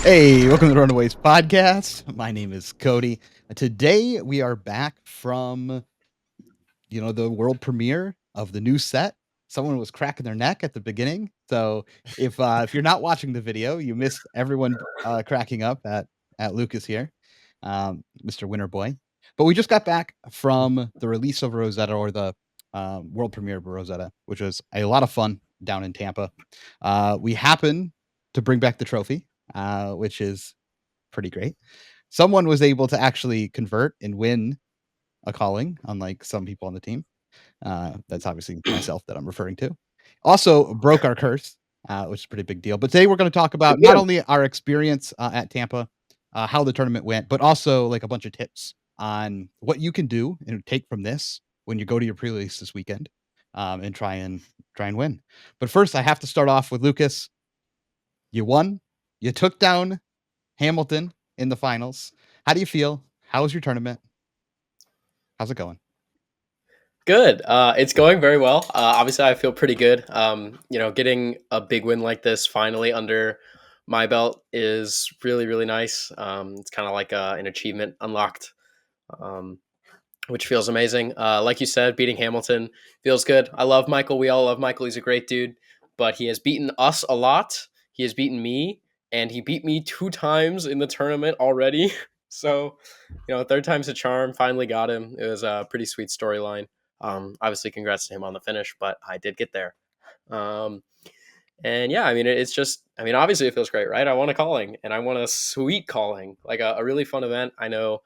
Hey, welcome to the Runaways podcast. My name is Cody. Today we are back from the world premiere of the new set. Someone was cracking their neck at the beginning, so if you're not watching the video, you missed everyone cracking up at Lucas here, Mr. Winter Boy. But we just got back from the release of Rosetta, or the world premiere of Rosetta, which was a lot of fun down in Tampa. We happen to bring back the trophy, which is pretty great. Someone was able to actually convert and win a calling, unlike some people on the team. That's obviously myself that I'm referring to. Also broke our curse, which is a pretty big deal. But today we're going to talk about Good not deal. only our experience at Tampa, how the tournament went, but also like a bunch of tips on what you can do and take from this when you go to your pre-release this weekend, and try and win. But first, I have to start off with Lucas. You won. You took down Hamilton in the finals. How do you feel? How was your tournament? How's it going? Good. It's going very well. Obviously, I feel pretty good. Getting a big win like this finally under my belt is really, really nice. It's kind of like an achievement unlocked, um, which feels amazing. Like you said, beating Hamilton feels good. I love Michael. We all love Michael. He's a great dude, but he has beaten us a lot. He has beaten me, and he beat me 2 times in the tournament already. So, third time's a charm. Finally got him. It was a pretty sweet storyline. Obviously, congrats to him on the finish, but I did get there. Um, and yeah, I mean, it's just, I mean, obviously it feels great, right? I won a calling and I won a sweet calling, like a really fun event. I know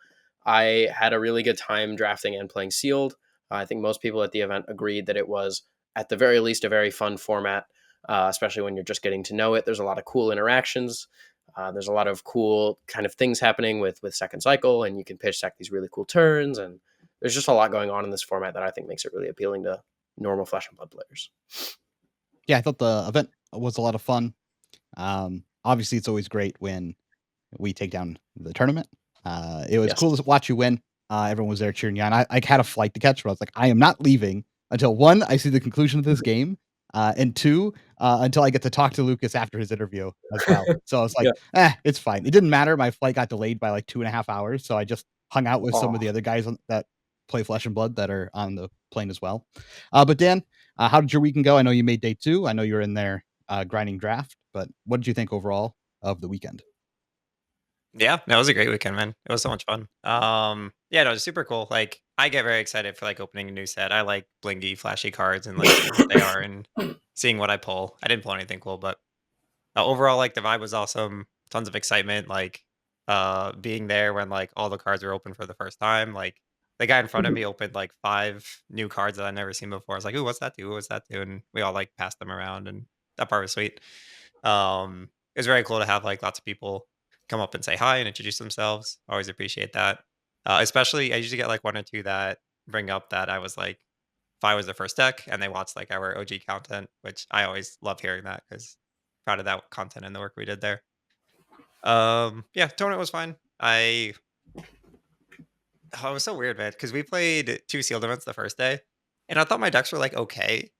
I had a really good time drafting and playing sealed. I think most people at the event agreed that it was, at the very least, a very fun format, especially when you're just getting to know it. There's a lot of cool interactions. There's a lot of cool kind of things happening with second cycle, and you can pitch deck these really cool turns. And there's just a lot going on in this format that I think makes it really appealing to normal Flesh and Blood players. Yeah, I thought the event was a lot of fun. Obviously, it's always great when we take down the tournament. It was Yes. cool to watch you win. Everyone was there cheering you on. I had a flight to catch, but I was like, I am not leaving until one, I see the conclusion of this game, and two, until I get to talk to Lucas after his interview as well. So I was like, Yeah. it's fine. It didn't matter. My flight got delayed by like 2.5 hours, so I just hung out with some Oh, of the other guys that play Flesh and Blood that are on the plane as well. But Dan, how did your weekend go? I know you made day 2. I know you were in there grinding draft, but what did you think overall of the weekend? Yeah, no, it was a great weekend, man. It was so much fun. Yeah, no, it was super cool. Like, I get very excited for like opening a new set. I like blingy, flashy cards and like seeing what they are and seeing what I pull. I didn't pull anything cool, but overall, like the vibe was awesome. Tons of excitement. Like, being there when like all the cards were open for the first time. Like, the guy in front of me opened like 5 new cards that I'd never seen before. I was like, "Ooh, what's that do? What's that do?" And we all like passed them around, and that part was sweet. It was very cool to have like lots of people come up and say hi and introduce themselves. Always appreciate that. Especially, I usually get like one or two that bring up that I was like, if I was the first deck and they watched like our OG content, which I always love hearing that because proud of that content and the work we did there. Yeah, tournament was fine. Oh, it was so weird, man, because we played 2 sealed events the first day, and I thought my decks were like okay,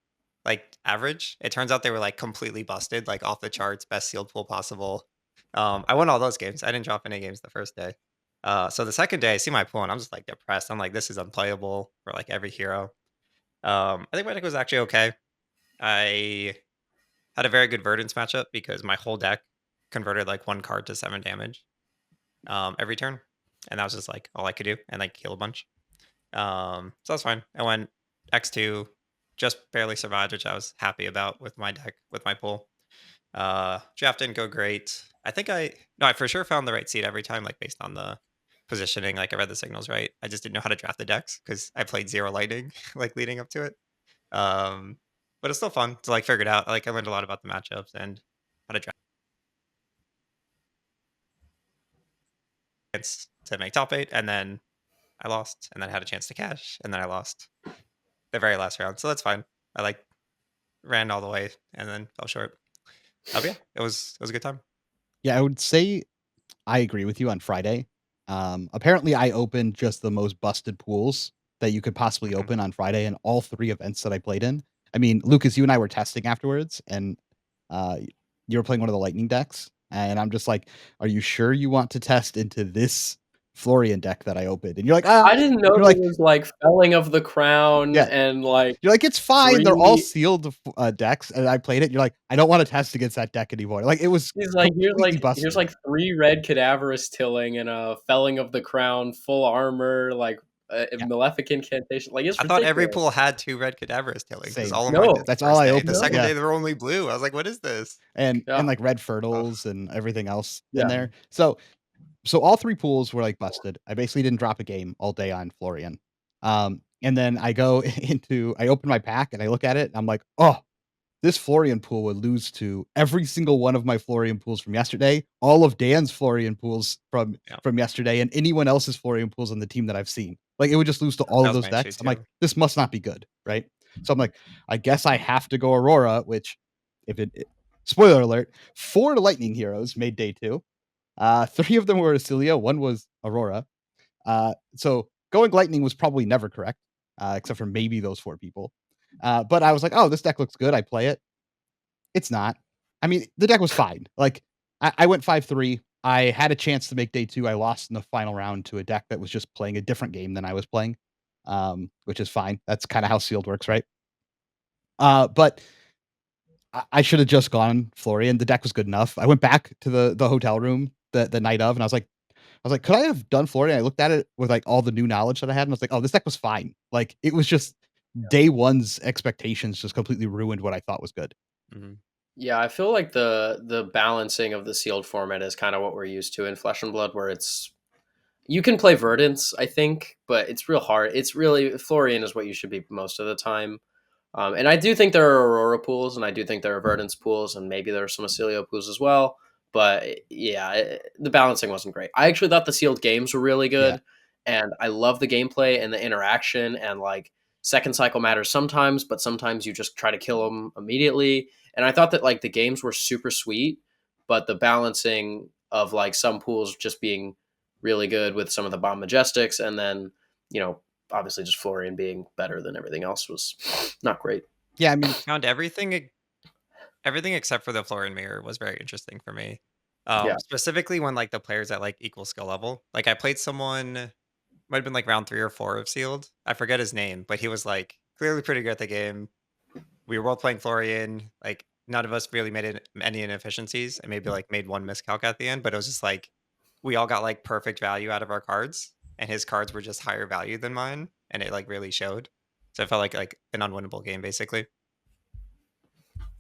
like average. It turns out they were like completely busted, like off the charts, best sealed pool possible. I won all those games. I didn't drop any games the first day. So the second day, I see my pool and I'm just like depressed. I'm like, this is unplayable for like every hero. I think my deck was actually okay. I had a very good Verdance matchup because my whole deck converted like 1 card to 7 damage every turn, and that was just like all I could do, and like heal a bunch. So that's fine. I went X2, just barely survived, which I was happy about with my deck, with my pool. Draft didn't go great. I for sure found the right seed every time, like based on the positioning. Like I read the signals right. I just didn't know how to draft the decks because I played zero lightning, like leading up to it. Um, but it's still fun to like figure it out. Like I learned a lot about the matchups and how to draft against to make top 8, and then I lost, and then had a chance to cash, and then I lost the very last round. So that's fine. I like ran all the way and then fell short. But yeah, it was a good time. Yeah, I would say I agree with you on Friday. Apparently, I opened just the most busted pools that you could possibly Mhm. open on Friday in all 3 events that I played in. I mean, Lucas, you and I were testing afterwards, and uh, you were playing one of the lightning decks. And I'm just like, "Are you sure you want to test into this Florian deck that I opened?" And you're like, "Ah." I didn't know You're there like, was, like, Felling of the Crown "Yeah." and, like, You're like, "It's fine. They're all 3 sealed decks." And I played it. You're like, "I don't want to test against that deck anymore." Like, it was he's like, completely here's, busted. like, 3 red Cadaverous Tilling and a Felling of the Crown, full armor, like, a Yeah, Malefic Incantation, like, it's I thought every ridiculous. pool had 2 red Cadaverous Tailings because same. all of mine No, did the That's all first I day. The opened. second no. Yeah. day, they were only blue. I was like, "What is this?" And Yeah, like red Ugh. Fertles and everything else in yeah. there. So all 3 pools were, like, busted. I basically didn't drop a game all day on Florian. And then I go I open my pack and I look at it, and I'm like, "Oh, this Florian pool would lose to every single one of my Florian pools from yesterday, all of Dan's Florian pools Yeah, from yesterday, and anyone else's Florian pools on the team that I've seen. Like, it would just lose to all that of was those my issue decks." I'm like, too. "This must not be good," right? So I'm like, "I guess I have to go Aurora," which if it spoiler alert, 4 Lightning heroes made day 2. 3 of them were Aelio, 1 was Aurora. So going Lightning was probably never correct, except for maybe those 4 people. But I was like, "Oh, this deck looks good." I play it. It's not. I mean, the deck was fine. Like, I went 5-3. I had a chance to make day 2. I lost in the final round to a deck that was just playing a different game than I was playing, which is fine. That's kinda how sealed works, right? But I should have just gone Florian. The deck was good enough. I went back to the hotel room the night of, and I was like, "Could I have done Florian?" I looked at it with, like, all the new knowledge that I had, and I was like, "Oh, this deck was fine." Like, it was just day 1's expectations just completely ruined what I thought was good. Mhm. Yeah, I feel like the balancing of the sealed format is kinda what we're used to in Flesh and Blood, where it's you can play Verdants, I think, but it's real hard. It's really Florian is what you should be most of the time. And I do think there are Aurora pools, and I do think there are Verdance pools, and maybe there are some Acelio pools as well. But yeah, the balancing wasn't great. I actually thought the sealed games were really Yeah. good, and I love the gameplay and the interaction. And like second cycle matters sometimes, but sometimes you just try to kill them immediately. And I thought that like the games were super sweet, but the balancing of like some pools just being really good with some of the bomb majestics, and then you know obviously just Florian being better than everything else was not great. Yeah, I mean, Found everything except for the Florian Mirror was very interesting for me. Yeah. Specifically when, like, the players at, like, equal skill level. Like, I played someone might have been, like, round 3 or 4 of Sealed. I forget his name, but he was, like, clearly pretty good at the game. We were both playing Florian, like, none of us really made any inefficiencies, and maybe, like, made 1 miscalc at the end, but it was just, like, we all got, like, perfect value out of our cards, and his cards were just higher value than mine, and it, like, really showed. So it felt like an unwinnable game, basically,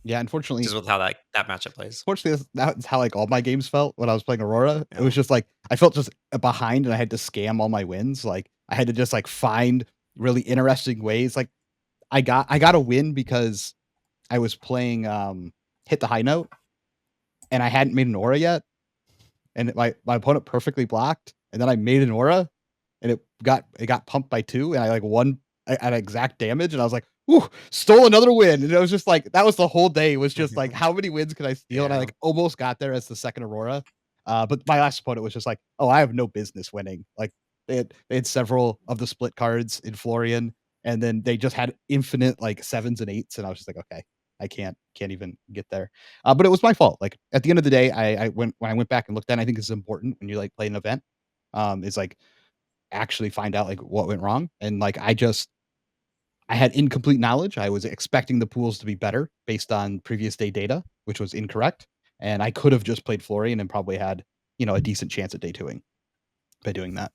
yeah, just with how that matchup plays. unfortunately, that's how, like, all my games felt when I was playing Aurora. It was Yeah. just like, I felt just behind and I had to scam all my wins. Like, I had to just, like, find really interesting ways. Like, I got a win because I was playing, Hit the High Note, and I hadn't made an aura yet, and my opponent perfectly blocked, and then I made an aura, and it got pumped by 2, and I, like, won at exact damage, and I was like, "Ooh, stole another win," and it was just like that was the whole day was just like, "How many wins can I steal?" And I, Yeah. like, almost got there as the 2nd Aurora, but my last opponent was just like, "Oh, I have no business winning." Like, they had several of the split cards in Florian, and then they just had infinite, like, 7s and 8s, and I was just like, "Okay, I can't even get there." But it was my fault. Like, at the end of the day, when I went back and looked at it, I think it's important when you, like, play an event, is, like, actually find out, like, what went wrong, and, like, I had incomplete knowledge. I was expecting the pools to be better based on previous day data, which was incorrect, and I could have just played Florian and probably had, a decent chance at day 2ing by doing that.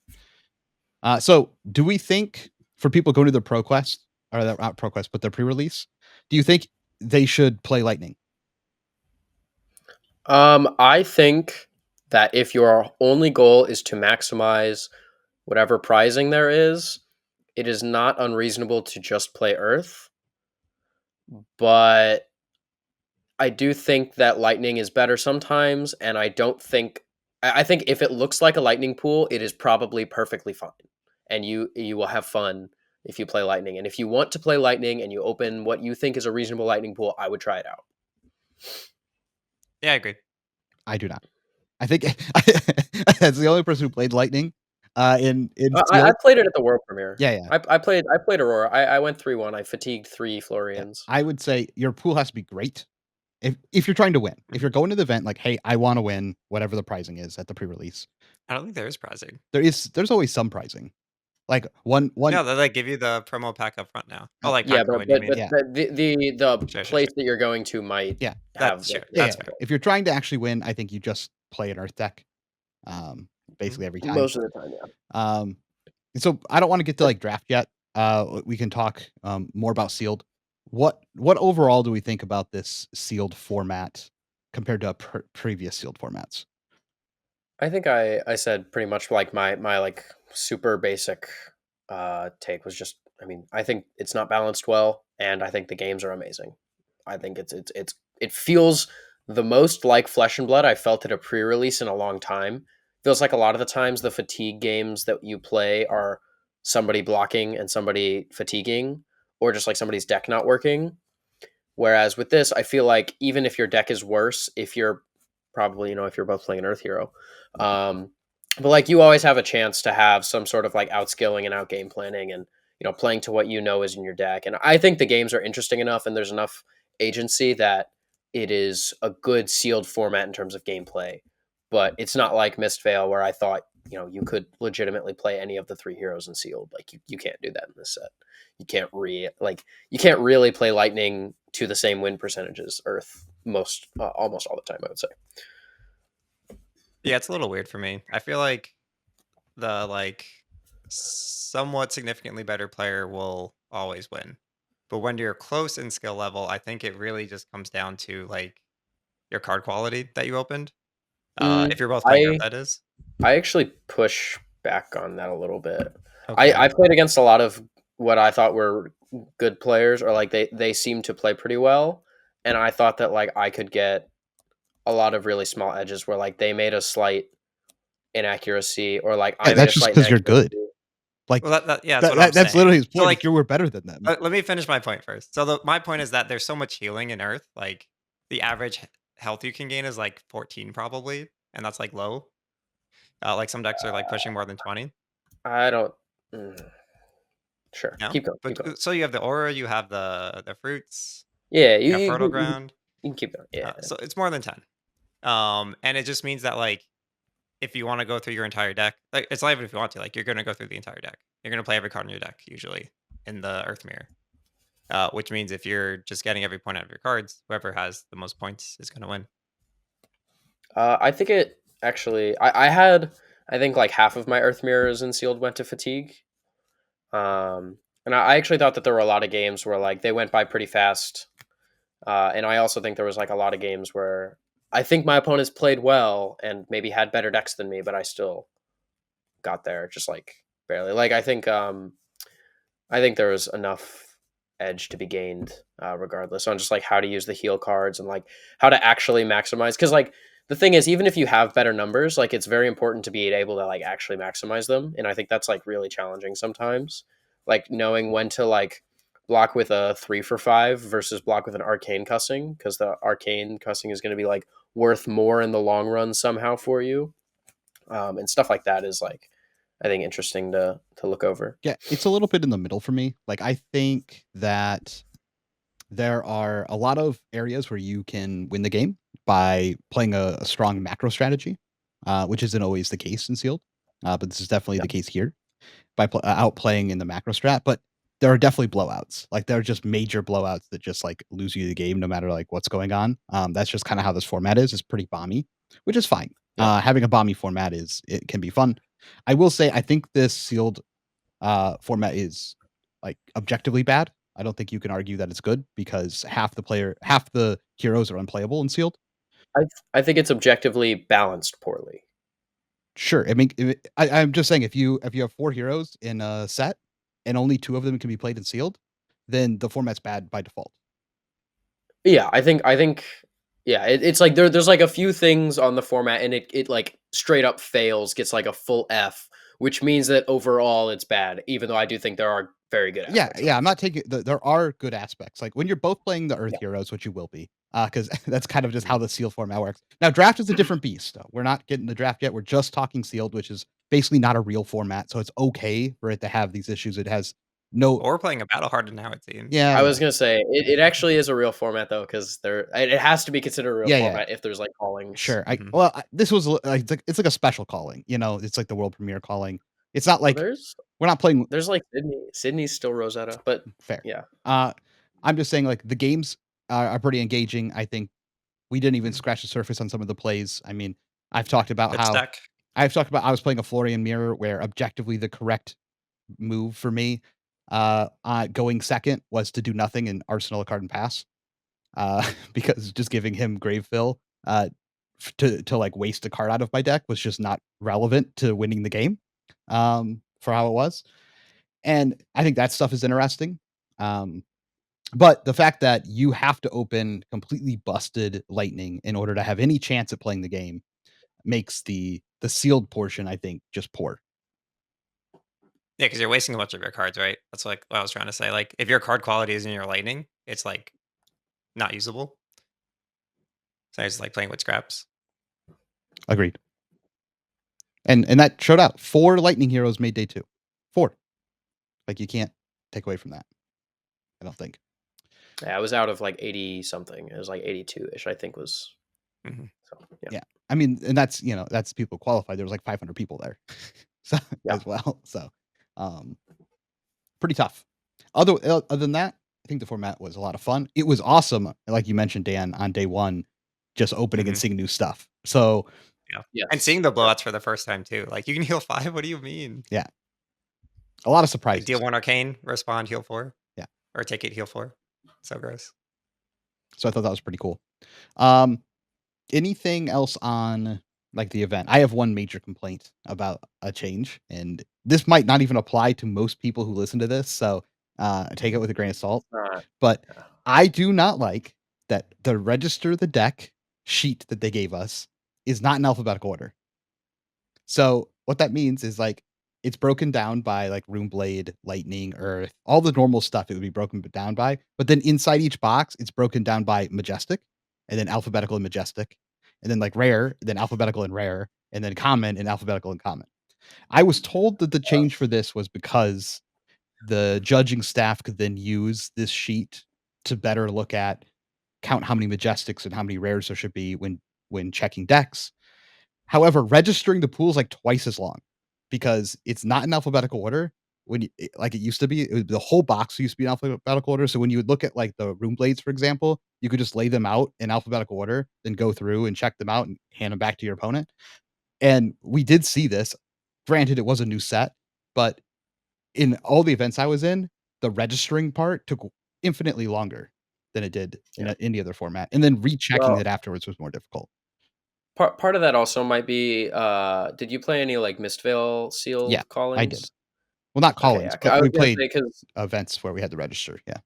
So do we think for people going to their pro quest or their not pro quest, but their pre-release, do you think they should play Lightning? I think that if your only goal is to maximize whatever prizing there is, it is not unreasonable to just play Earth. But I do think that Lightning is better sometimes, and I don't think I think if it looks like a Lightning pool, it is probably perfectly fine, and you will have fun if you play Lightning. And if you want to play Lightning and you open what you think is a reasonable Lightning pool, I would try it out. Yeah, I agree. I do not. I think as the only person who played Lightning, in I sealed. played it at the world premiere. Yeah, yeah. I played Aurora. I went 3-1. I fatigued 3 Yeah, Florians. I would say your pool has to be great, if you're trying to win, if you're going to the event like, hey, I want to win whatever the pricing is at the pre-release. I don't think there is pricing. There's always some pricing. Like one No, they like give you the promo pack up front now. Oh, like Yeah, pack to but win, you mean? Yeah. the Sure, sure, place sure. that you're going to might Yeah. have That's sure. Yeah, That's yeah. fair. If you're trying to actually win, I think you just play an Earth deck, basically every time. most of the time, yeah. So I don't want to get to like draft yet. We can talk more about sealed. What overall do we think about this sealed format compared to previous sealed formats? I think I said pretty much like my like super basic take was just, I mean, I think it's not balanced well, and I think the games are amazing. I think it feels the most like Flesh and Blood I felt at a pre-release in a long time. Feels like a lot of the times the fatigue games that you play are somebody blocking and somebody fatiguing, or just like somebody's deck not working. Whereas with this, I feel like even if your deck is worse, if you're probably, if you're both playing an Earth Hero, um, but like you always have a chance to have some sort of like outskilling and out game planning, and playing to what is in your deck. And I think the games are interesting enough, and there's enough agency that it is a good sealed format in terms of gameplay. But it's not like Mistveil, where I thought you could legitimately play any of the three heroes in sealed. Like you can't do that in this set. You can't really play Lightning to the same win percentages Earth almost all the time, I would say. Yeah, it's a little weird for me. I feel like the like somewhat significantly better player will always win. But when you're close in skill level, I think it really just comes down to like your card quality that you opened. Mm, If you're both playing Earth, I that is. I actually push back on that a little bit. Okay. I played against a lot of what I thought were good players, or like they seemed to play pretty well, and I thought that like I could get a lot of really small edges where like they made a slight inaccuracy, or like I Yeah, made a that's just slight because you're inaccuracy. good. Like Well, yeah, that's what I'm that's saying. literally his So point. Like like, you were better than them. let me finish my point first. So my point is that there's so much healing in Earth. Like the average health you can gain is like 14 probably, and that's like low. Like some decks are like pushing more than 20. I don't. mm, sure, No, keep going, keep but going. so you have the aura, you have the fruits, Yeah, you have fertile ground. you can keep going. Yeah. So it's more than 10. And it just means that like if you want to go through your entire deck, like it's not even if you want to, like you're gonna go through the entire deck. You're gonna play every card in your deck usually in the Earth Mirror. Which means if you're just getting every point out of your cards, whoever has the most points is gonna win. I think it actually. I had, I think like half of my Earth mirrors in sealed went to fatigue. And I actually thought that there were a lot of games where like they went by pretty fast. And I also think there was like a lot of games where I think my opponents played well and maybe had better decks than me, but I still got there just like barely. Like I think there was enough edge to be gained, regardless, on just like how to use the heal cards and like how to actually maximize. Because like the thing is, even if you have better numbers, like it's very important to be able to like actually maximize them. And I think that's like really challenging sometimes. Like knowing when to like block with a 3 for 5 versus block with an arcane cussing, because the arcane cussing is going to be like worth more in the long run somehow for you, and stuff like that is like I think interesting to look over. Yeah, it's a little bit in the middle for me. Like I think that there are a lot of areas where you can win the game by playing a strong macro strategy, which isn't always the case in sealed, but this is definitely Yeah. the case here by outplaying in the macro strat. But there are definitely blowouts. Like there are just major blowouts that just like lose you the game no matter like what's going on. That's just kind of how this format is. It's pretty bomby, which is fine. Yeah. Having a bomby format it can be fun. I will say I think this sealed format is like objectively bad. I don't think you can argue that it's good because half the heroes are unplayable in sealed. I think it's objectively balanced poorly. Sure, I mean, I'm just saying if you have 4 heroes in a set and only 2 of them can be played in sealed, then the format's bad by default. Yeah, I think yeah, it's like there's like a few things on the format, and it like straight up fails, gets like a full F, which means that overall it's bad, even though I do think there are very good Yeah, aspects of yeah, it. I'm not taking there are good aspects. Like when you're both playing the Earth Yeah. heroes, which you will be, because that's kind of just how the sealed format works. Now, draft is a different beast, though. We're not getting the draft yet. We're just talking sealed, which is basically not a real format. So it's okay for it to have these issues. It has no, Or playing a battle hardened now, it seems. yeah, I yeah, was gonna say it actually is a real format though, because it has to be considered a real yeah, yeah. format if there's like callings. Sure. Mhm. This was it's like a special calling. It's like the world premiere calling. It's not Well, like we're not playing there's like Sydney's still Rosetta, but fair. yeah. Uh, I'm just saying like the games are pretty engaging. I think we didn't even Mhm. scratch the surface on some of the plays. I mean, I've talked about Pitch how deck. I was playing a Florian mirror where objectively the correct move for me, going second was to do nothing and arsenal a card and pass. Because just giving him grave fill, to like waste a card out of my deck was just not relevant to winning the game, for how it was. And I think that stuff is interesting. Um, but the fact that you have to open completely busted lightning in order to have any chance at playing the game makes the sealed portion, I think, just poor. Yeah, because you're wasting a bunch of your cards, right? That's like what I was trying to say. Like, if your card quality is in your lightning, it's like not usable. So it's like playing with scraps. Agreed. And that showed out. 4 lightning heroes made day 2. 4. Like, you can't take away from that, I don't think. Yeah, I was out of like 80 something. It was like 82-ish, I think was. Mhm. So yeah. Yeah. I mean, and that's people qualified. There was like 500 people there. So Yeah. as well. So, um, pretty tough. Other than that, I think the format was a lot of fun. It was awesome, like you mentioned, Dan, on day 1, just opening and Mhm. seeing new stuff. So, Yeah. And Yes. seeing the Yeah. blowouts for the first time too. Like, you can heal 5? What do you mean? yeah, a lot of Like, deal surprises. 1 arcane, respond, heal 4, Yeah. or take it, heal 4. So gross. So I thought that was pretty cool. Um, anything else on like the event? I have one major complaint about a change, and this might not even apply to most people who listen to this, so take it with a grain of salt. Uh, But yeah. I do not like that the register the deck sheet that they gave us is not in alphabetical order. So what that means is like it's broken down by like Rune Blade, Lightning, Earth, all the normal stuff it would be broken down by. But then inside each box, it's broken down by Majestic, and then alphabetical and Majestic, and then like rare, then alphabetical and rare, and then common and alphabetical and common. I was told that the change for this was because the judging staff could then use this sheet to better look at count how many Majestics and how many rares there should be when checking decks. However, registering the pool is like twice as long because it's not in alphabetical order like it used to be. The whole box used to be in alphabetical order. So when you would look at like the room blades, for example, you could just lay them out in alphabetical order, then go through and check them out and hand them back to your opponent. And we did see this. Granted, it was a new set, but in all the events I was in, the registering part took infinitely longer than it did in Yeah. any other format. And then rechecking Well, it afterwards was more difficult. part of that also might be. Did you play any like Mistvale Yeah, sealed I did. callings? Well, not Okay, call-ins, yeah. but I was we gonna played say because events where we had to register, yeah.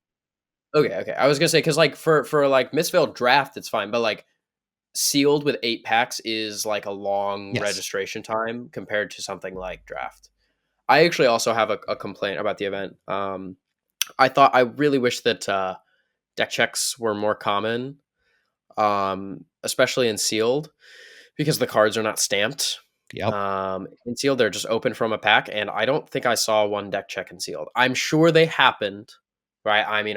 okay. I was gonna say because like for like Mistvale draft, it's fine, but like sealed with 8 packs is like a long Yes. registration time compared to something like draft. I actually also have a complaint about the event. I really wish that deck checks were more common, especially in sealed, because the cards are not stamped. Yep. In sealed, they're just open from a pack, and I don't think I saw one deck check in sealed. I'm sure they happened, right? I mean,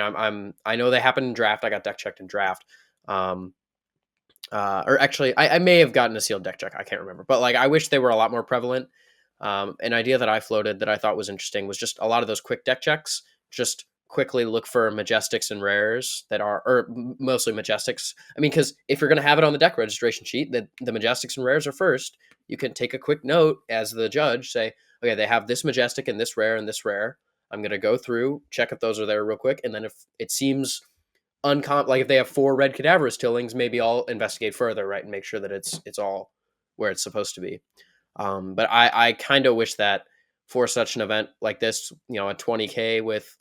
I know they happened in draft. I got deck checked in draft. Um, or actually, I may have gotten a sealed deck check. I can't remember, but like I wish they were a lot more prevalent. An idea that I floated that I thought was interesting was just a lot of those quick deck checks. Just quickly look for majestics and rares that are, or mostly majestics. I mean, because if you're going to have it on the deck registration sheet, that the majestics and rares are first, you can take a quick note as the judge, say, okay, they have this majestic and this rare and this rare. I'm going to go through, check if those are there real quick, and then if it seems like if they have 4 red cadaverous tillings, maybe I'll investigate further, right, and make sure that it's all where it's supposed to be. But I kind of wish that for such an event like this, a 20K with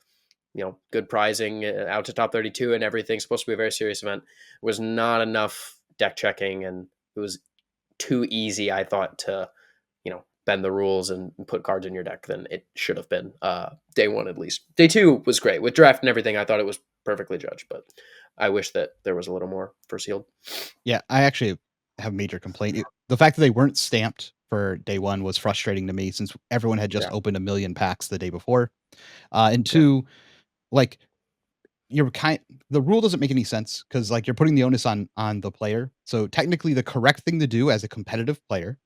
good prizing out to top 32 and everything, supposed to be a very serious event, was not enough deck checking, and it was too easy, I thought, to bend the rules and put cards in your deck than it should have been. Day 1 at least. Day 2 was great with draft and everything. I thought it was perfectly judged, but I wish that there was a little more for sealed. Yeah, I actually have a major complaint. The fact that they weren't stamped for day one was frustrating to me since everyone had just Yeah. opened a million packs the day before. And Yeah. two, like you're kind the rule doesn't make any sense because like you're putting the onus on the player. So technically the correct thing to do as a competitive player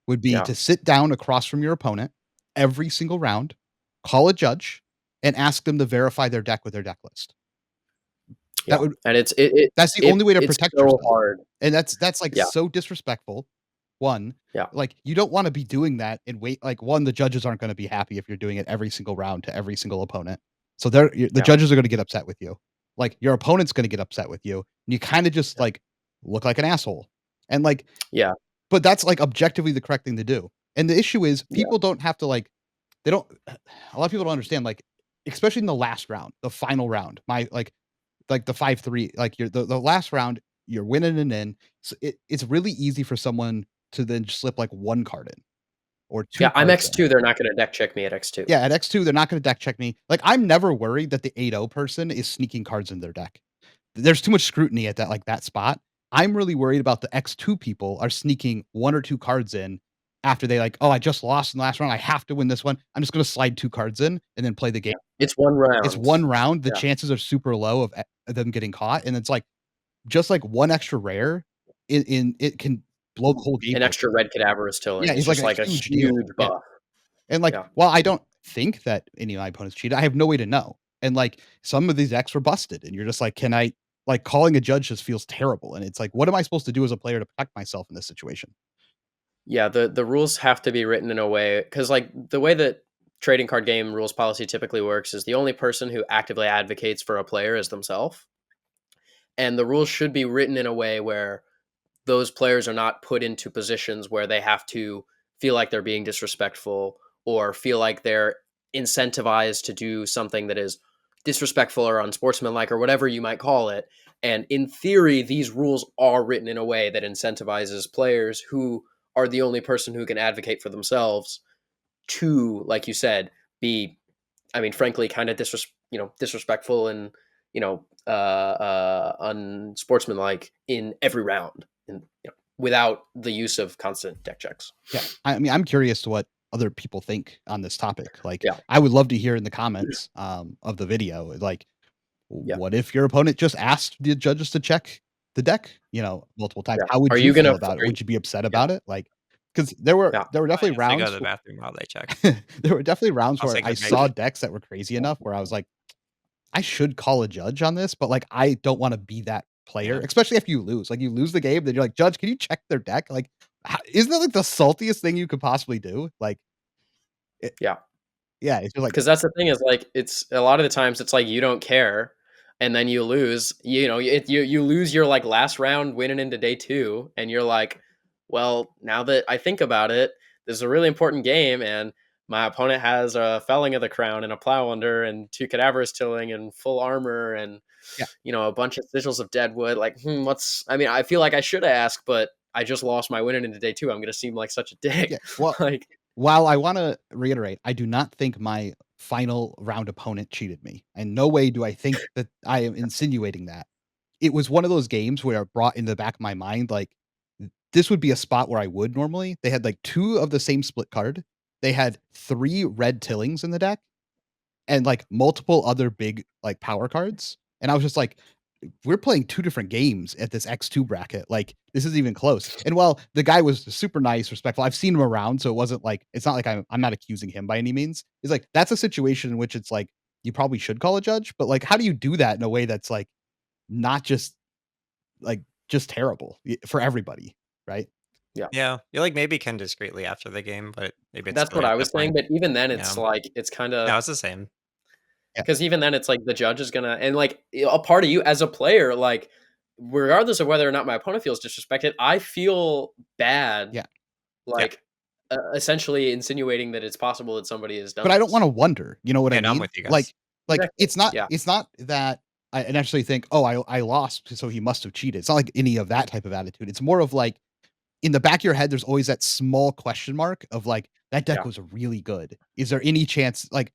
would be Yeah. to sit down across from your opponent every single round, call a judge, and ask them to verify their deck with their deck list. That Yeah. would And that's the only way to it's protect so yourself. hard. And that's like Yeah. so disrespectful. One, Yeah. like you don't want to be doing that and wait like one, the judges aren't going to be happy if you're doing it every single round to every single opponent. So the Yeah. judges are going to get upset with you. Like your opponent's going to get upset with you. And you kind of just Yeah. like look like an asshole. And like Yeah. but that's like objectively the correct thing to do. And the issue is Yeah. people don't have to like they don't a lot of people don't understand like especially in the last round, the final round. My like the 5-3, like you're the last round, you're winning and in. So it's really easy for someone to then slip like one card in or two Yeah, I'm cards in. X2, they're not gonna deck check me at X2. Yeah, at X2, they're not going to deck check me. Like I'm never worried that the 8-0 person is sneaking cards in their deck. There's too much scrutiny at that spot. I'm really worried about the X2 people are sneaking one or two cards in after they like, oh, I just lost in the last round. I have to win this one. I'm just going to slide two cards in and then play the game. Yeah. It's 1 It's round. one round. The Yeah. chances are super low of them getting caught. And it's like, just like one extra rare in it can blow the whole game An open. extra red Cadaverous Yeah, Tilling is it's like just like a huge deal. huge Yeah. buff. And like, Yeah. while I don't think that any of my opponents cheated, I have no way to know. And like some of these decks were busted, and you're just like, can I like calling a judge just feels terrible. And it's like, what am I supposed to do as a player to protect myself in this situation? Yeah, the rules have to be written in a way because like the way that trading card game rules policy typically works is the only person who actively advocates for a player is themselves. And the rules should be written in a way where those players are not put into positions where they have to feel like they're being disrespectful or feel like they're incentivized to do something that is disrespectful or unsportsmanlike or whatever you might call it. And in theory, these rules are written in a way that incentivizes players who are the only person who can advocate for themselves to, like you said, be, I mean, frankly, kind of disrespectful and unsportsmanlike in every round, and without the use of constant deck checks. Yeah. I mean, I'm curious to what other people think on this topic. Like, Yeah. I would love to hear in the comments of the video, like, Yeah. what if your opponent just asked the judges to check the deck, multiple times? Yeah. How would Are you you feel gonna? about it? Would you be upset Yeah. about it? Like, because there were Yeah. definitely I guess they go rounds. to the bathroom while they check. There were definitely rounds I'll where say I good saw night. decks that were crazy enough where I was like, I should call a judge on this, but like I don't want to be that player, Yeah. especially if you lose. Like you lose the game, then you're like, Judge, can you check their deck? Like, isn't that like the saltiest thing you could possibly do? Like, Yeah. yeah, it's just like, Because that's the thing is like it's a lot of the times it's like you don't care, and then you lose. You lose your like last round winning into day two, and you're like, well, now that I think about it, this is a really important game, and my opponent has a Felling of the Crown and a Plow Under and two Cadaverous Tilling and full armor and yeah, a bunch of Sigils of Deadwood. Like, what's? I mean, I feel like I should ask, but I just lost my winning into day two. I'm gonna seem like such a dick. yeah. Well, Like, while I want to reiterate, I do not think my final round opponent cheated me. And no way do I think that I am insinuating that. It was one of those games where it brought into the back of my mind, like, this would be a spot where I would normally. They had like two of the same split card. They had three red tillings in the deck and like multiple other big like power cards. And I was just like, we're playing two different games at this X2 bracket. Like, this isn't even close. And while the guy was super nice, respectful, I've seen him around, so it wasn't like it's not like I'm not accusing him by any means. It's like that's a situation in which it's like you probably should call a judge, but like, how do you do that in a way that's like not just like just terrible for everybody, right? yeah. Yeah. You like maybe can discreetly after the game, but maybe it's That's silly what at I that was saying, point. but even then, Yeah. it's like it's kind No, of it's the same. Yeah, because even then, it's like the judge is gonna and like a part of you as a player, like regardless of whether or not my opponent feels disrespected, I feel bad, yeah. Yeah. like essentially insinuating that it's possible that somebody has done But I don't this. want to wonder, you know what I Yeah, no, I'm mean? with you guys. Like Exactly. Yeah. it's not that I actually think, oh, I lost, so he must have cheated. It's not like any of that type of attitude. It's more of like in the back of your head, there's always that small question mark of like, that deck Yeah. was really good. Is there any chance like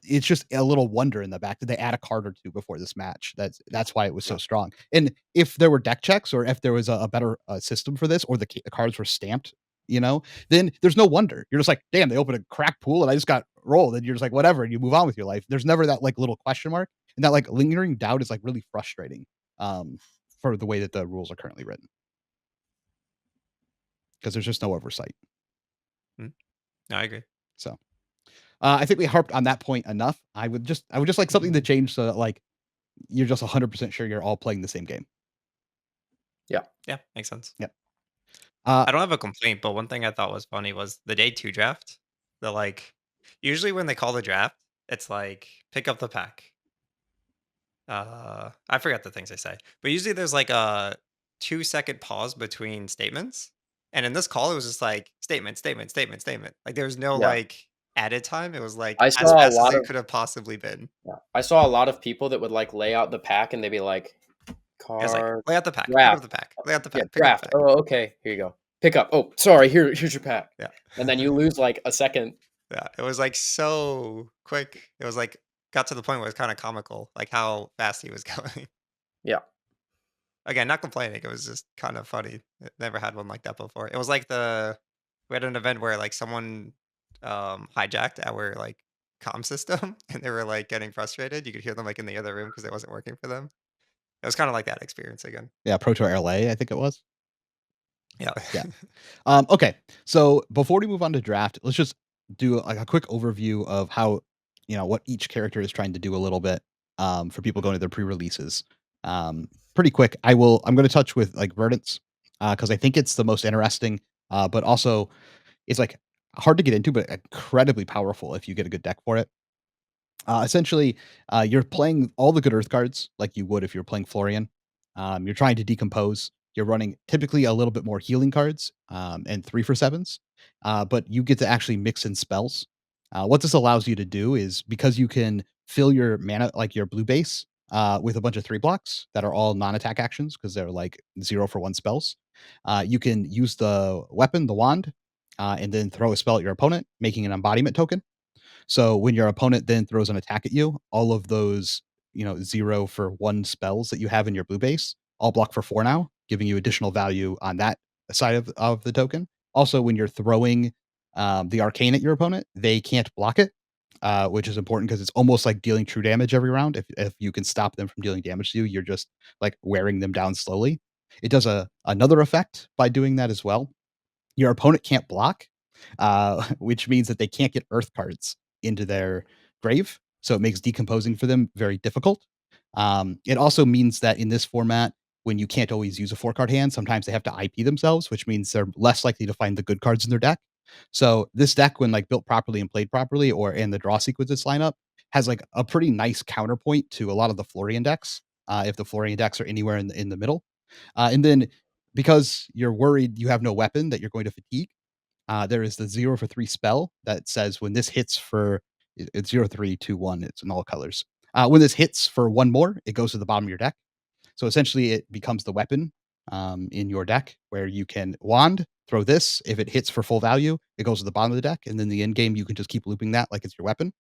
it's just a little wonder in the back. Did they add a card or two before this match? That's why it was so Yeah. strong. And if there were deck checks or if there was a better system for this, or the cards were stamped then there's no wonder. You're just like, damn, they opened a crack pool and I just got rolled. And you're just like, whatever. And you move on with your life. There's never that like little question mark. And that like lingering doubt is like really frustrating for the way that the rules are currently written. Because there's just no oversight. No, I agree. So I think we harped on that point enough. I would just like something to change so that like you're just 100% sure you're all playing the same game. Yeah. Yeah, makes sense. Yep. I don't have a complaint, but one thing I thought was funny was the day 2 draft. The like usually when they call the draft, it's like pick up the pack. I forgot the things they say, but usually there's like a 2-second pause between statements. And in this call, it was just like statement, statement, statement, statement. Like there was no Yeah. like added time. It was like I as saw a fast as lot it of could have possibly been. Yeah. I saw a lot of people that would like lay out the pack and they'd be like, It was like card, lay out the pack, pick draft. up the pack, lay out the Yeah, pack, pick up draft. the pack. Oh, okay. Here you go. Pick up. Oh, sorry. Here's your pack. Yeah. And then you lose like a second. Yeah. It was like so quick. It was like got to the point where it's kind of comical, like how fast he was going. Yeah. Again, not complaining. It was just kind of funny. Never had one like that before. It was like we had an event where like someone hijacked our like comm system and they were like getting frustrated. You could hear them like in the other room because it wasn't working for them. It was kind of like that experience again. Yeah, Pro Tour LA, I think it was. Yeah. Yeah. Okay. So before we move on to draft, let's just do like a quick overview of how, what each character is trying to do a little bit for people going to their pre-releases. Pretty quick. I'm going to touch with like Verdants because I think it's the most interesting, but also it's like hard to get into, but incredibly powerful if you get a good deck for it. Essentially, you're playing all the good Earth cards like you would if you're playing Florian. You're trying to decompose. You're running typically a little bit more healing cards and 3 for 7s, but you get to actually mix in spells. What this allows you to do is because you can fill your mana, like your blue base, with a bunch of 3 blocks that are all non-attack actions because they're like 0 for 1 spells. You can use the weapon, the wand, and then throw a spell at your opponent, making an embodiment token. So when your opponent then throws an attack at you, all of those, 0 for 1 spells that you have in your blue base all block for 4 now, giving you additional value on that side of the token. Also, when you're throwing the arcane at your opponent, they can't block it, which is important because it's almost like dealing true damage every round. If you can stop them from dealing damage to you, you're just like wearing them down slowly. It does another effect by doing that as well. Your opponent can't block, which means that they can't get earth cards into their grave. So it makes decomposing for them very difficult. It also means that in this format, when you can't always use a 4 card hand, sometimes they have to IP themselves, which means they're less likely to find the good cards in their deck. So this deck, when like built properly and played properly, or in the draw sequences lineup, has like a pretty nice counterpoint to a lot of the Florian decks. If the Florian decks are anywhere in the middle, and then because you're worried you have no weapon that you're going to fatigue, there is the 0 for 3 spell that says when this hits for it's 0, 3, 2, 1. It's in all colors. When this hits for 1 more, it goes to the bottom of your deck. So essentially, it becomes the weapon in your deck where you can wand, throw this. If it hits for full value, it goes to the bottom of the deck, and then the end game you can just keep looping that like it's your weapon.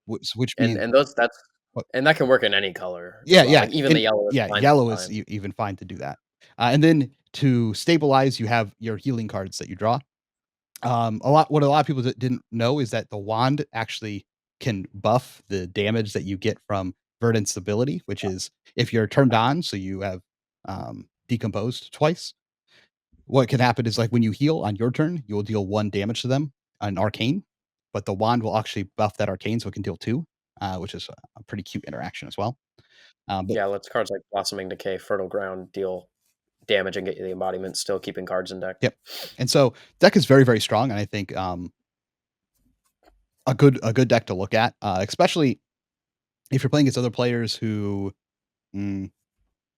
Which means And those that's what? and that can work in any color as Yeah, well. yeah, Like even the and yellow is yeah, fine yellow is sometimes. even fine to do that. And then to stabilize, you have your healing cards that you draw. A lot of people didn't know is that the wand actually can buff the damage that you get from Verdant's ability, which is if you're turned on, so you have decomposed twice. What can happen is like when you heal on your turn, you will deal 1 damage to them, an arcane, but the wand will actually buff that arcane so it can deal 2, which is a pretty cute interaction as well. But Yeah, let's cards like Blossoming Decay, Fertile Ground deal damage and get you the embodiment, still keeping cards in deck. yep, and so deck is very very strong, and I think a good deck to look at, especially if you're playing against other players who mm,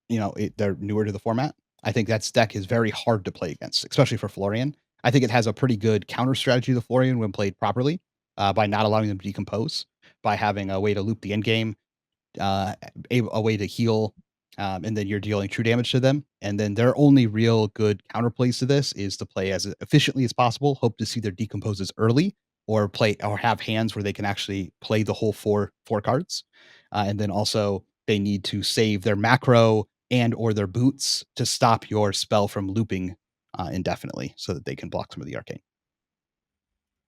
they're newer to the format. I think that deck is very hard to play against, especially for Florian. I think it has a pretty good counter strategy to Florian when played properly, by not allowing them to decompose, by having a way to loop the end game, a way to heal, and then you're dealing true damage to them. And then their only real good counterplays to this is to play as efficiently as possible. Hope to see their decomposes early, or play or have hands where they can actually play the whole four cards. And then also they need to save their macro and or their boots to stop your spell from looping indefinitely so that they can block some of the arcane.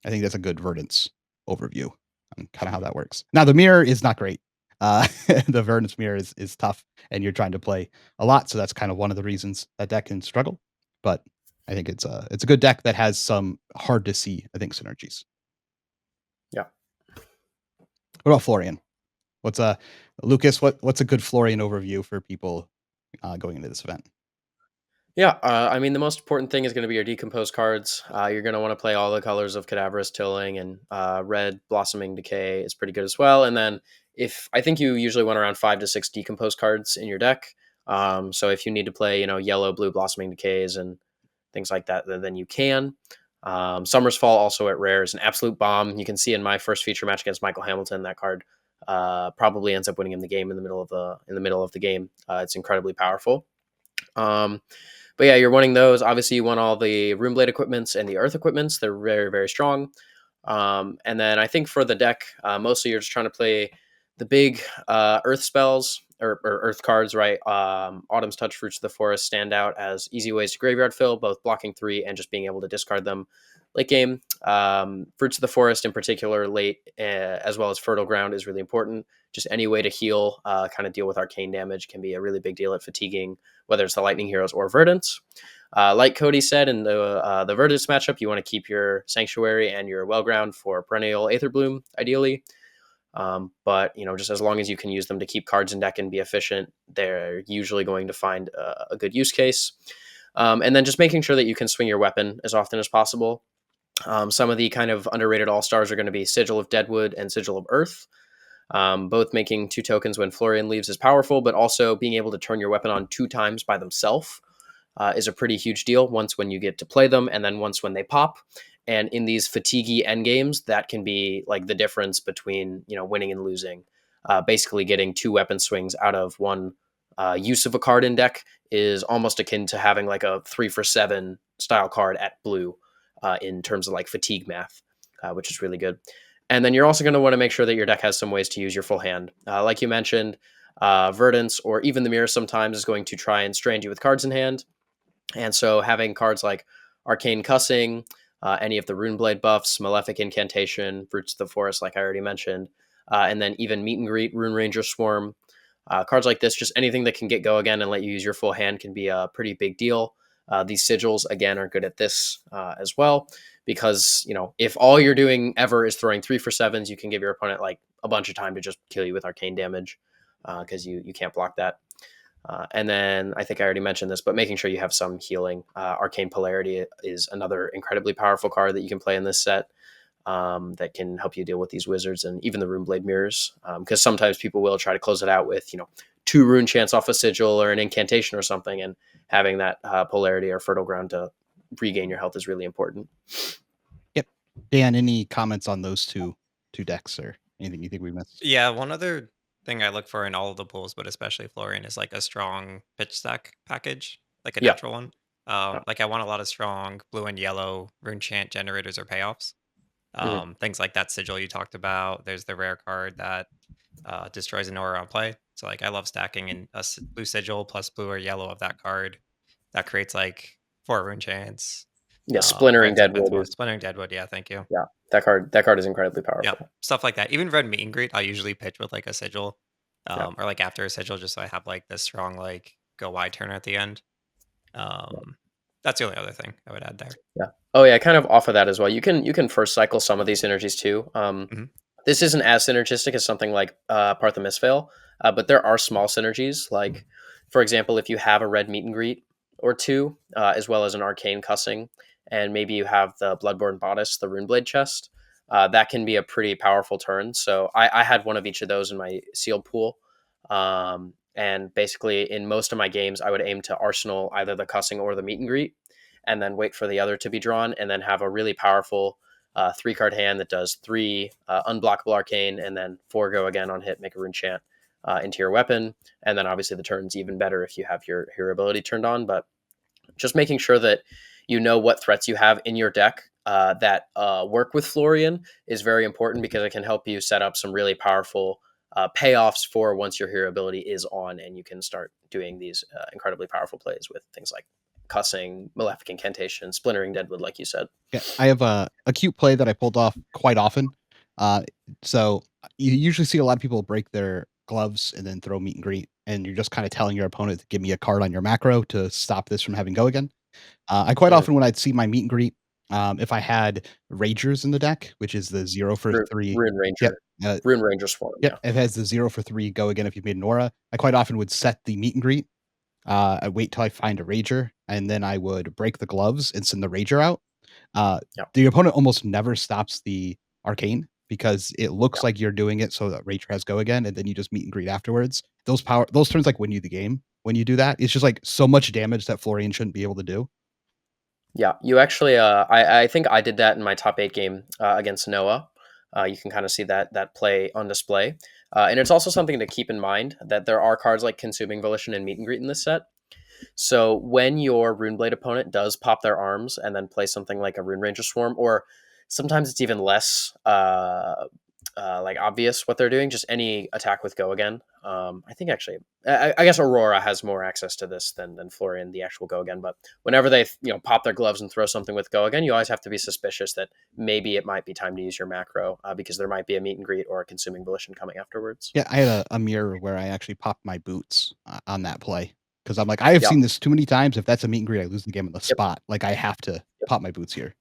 I think that's a good Verdant's overview on kind of how that works. Now, the mirror is not great. The Verdant's mirror is tough, and you're trying to play a lot, so that's kind of one of the reasons that deck can struggle. But I think it's a good deck that has some hard to see, I think, synergies. Yeah. What about Florian? What's Lucas? What's a good Florian overview for people going into this event? Yeah, I mean, the most important thing is going to be your decomposed cards. You're going to want to play all the colors of Cadaverous Tilling, and red Blossoming Decay is pretty good as well. And then if I think you usually want around 5 to 6 decomposed cards in your deck. So if you need to play, yellow, blue Blossoming Decays and things like that, then you can. Summer's Fall also at rare is an absolute bomb. You can see in my first feature match against Michael Hamilton, that card probably ends up winning him the game in the middle of the game. It's incredibly powerful. But yeah, you're wanting those. Obviously, you want all the Runeblade equipments and the Earth equipments. They're very, very strong. And then I think for the deck, mostly you're just trying to play the big Earth spells or Earth cards, right? Autumn's Touch, Fruits of the Forest stand out as easy ways to graveyard fill, both blocking 3 and just being able to discard them late game. Fruits of the Forest in particular late, as well as Fertile Ground is really important. Just any way to heal, kind of deal with arcane damage can be a really big deal at fatiguing, whether it's the Lightning Heroes or Verdants. Like Cody said in the Verdants matchup, you want to keep your Sanctuary and your Wellground for Perennial Aether Bloom, ideally. But just as long as you can use them to keep cards in deck and be efficient, they're usually going to find a good use case. And then just making sure that you can swing your weapon as often as possible. Some of the kind of underrated all-stars are going to be Sigil of Deadwood and Sigil of Earth. Both making 2 tokens when Florian leaves is powerful, but also being able to turn your weapon on 2 times by themselves is a pretty huge deal. Once when you get to play them, and then once when they pop. And in these fatiguey endgames, that can be like the difference between winning and losing. Basically, getting 2 weapon swings out of one use of a card in deck is almost akin to having like a 3 for 7 style card at blue in terms of like fatigue math, which is really good. And then you're also going to want to make sure that your deck has some ways to use your full hand. Like you mentioned, Verdance or even the Mirror sometimes is going to try and strand you with cards in hand. And so having cards like Arcane Cussing, any of the Runeblade buffs, Malefic Incantation, Fruits of the Forest, like I already mentioned, and then even Meet and Greet, Rune Ranger Swarm. Cards like this, just anything that can get go again and let you use your full hand can be a pretty big deal. These sigils, again, are good at this as well, because, if all you're doing ever is throwing 3 for 7s, you can give your opponent like a bunch of time to just kill you with arcane damage because you can't block that. And then I think I already mentioned this, but making sure you have some healing. Arcane Polarity is another incredibly powerful card that you can play in this set that can help you deal with these wizards and even the Runeblade mirrors. Because sometimes people will try to close it out with, 2 rune chants off a sigil or an incantation or something, and having that Polarity or Fertile Ground to regain your health is really important. Yep. Dan, any comments on those two decks or anything you think we missed? Yeah, one other thing I look for in all of the pools, but especially Florian, is like a strong pitch stack package, like a Yeah. natural one. Like I want a lot of strong blue and yellow rune chant generators or payoffs. Things like that sigil you talked about. There's the rare card that destroys an aura on play. So like I love stacking in blue sigil plus blue or yellow of that card. That creates like 4 rune chants. Yeah, Splintering Ends up with Deadwood one. Splintering Deadwood, yeah, thank you. yeah, that card is incredibly powerful. Yep, stuff like that. Even red meet and greet, I usually pitch with like a sigil, Yeah. or like after a sigil, just so I have like this strong like go wide turn at the end. That's the only other thing I would add there. Yeah. Oh yeah, kind of off of that as well. You can first cycle some of these synergies too. Mhm. This isn't as synergistic as something like Partha Veil, but there are small synergies. Like, for example, if you have a red meet and greet or 2, as well as an arcane cussing, and maybe you have the Bloodborne Bodice, the Runeblade chest, that can be a pretty powerful turn. So I had one of each of those in my sealed pool. And basically, in most of my games, I would aim to arsenal either the cussing or the meet and greet, and then wait for the other to be drawn, and then have a really powerful 3-card hand that does 3 unblockable arcane, and then 4 go again on hit, make a rune chant into your weapon. And then obviously the turn's even better if you have your hero ability turned on. But just making sure that you know what threats you have in your deck that work with Florian is very important, because it can help you set up some really powerful payoffs for once your hero ability is on and you can start doing these incredibly powerful plays with things like Cussing, Malefic Incantation, Splintering Deadwood, like you said. Yeah, I have a cute play that I pulled off quite often. Uh, so you usually see a lot of people break their gloves and then throw meet and greet, and you're just kind of telling your opponent to give me a card on your macro to stop this from having go again. I quite Mm. often when I'd see my meet and greet, if I had Ragers in the deck, which is the 0 for 3. Rune Yep. Ranger. Uh, Rune Ranger Swarm, yep. yeah. It has the 0 for 3 go again if you've made an aura. I quite often would set the meet and greet. I wait till I find a Rager, and then I would break the gloves and send the Rager out. Uh, Yeah. the opponent almost never stops the arcane because it looks Yeah. like you're doing it so that Rager has go again, and then you just meet and greet afterwards. Those turns like win you the game when you do that. It's just like so much damage that Florian shouldn't be able to do. Yeah, you actually. I think I did that in my top 8 game against Noah. You can kind of see that play on display, and it's also something to keep in mind that there are cards like Consuming Volition and Meet and Greet in this set. So when your Runeblade opponent does pop their arms and then play something like a Rune Ranger Swarm, or sometimes it's even less like obvious what they're doing, just any attack with Go Again. I think actually, I guess Aurora has more access to this than Florian, the actual Go Again. But whenever they pop their gloves and throw something with Go Again, you always have to be suspicious that maybe it might be time to use your macro because there might be a Meet and Greet or a Consuming Volition coming afterwards. Yeah, I had a mirror where I actually popped my boots on that play because I'm like, I have Yep. seen this too many times. If that's a meet and greet, I lose the game on the Yep. spot. Like I have to Yep. pop my boots here.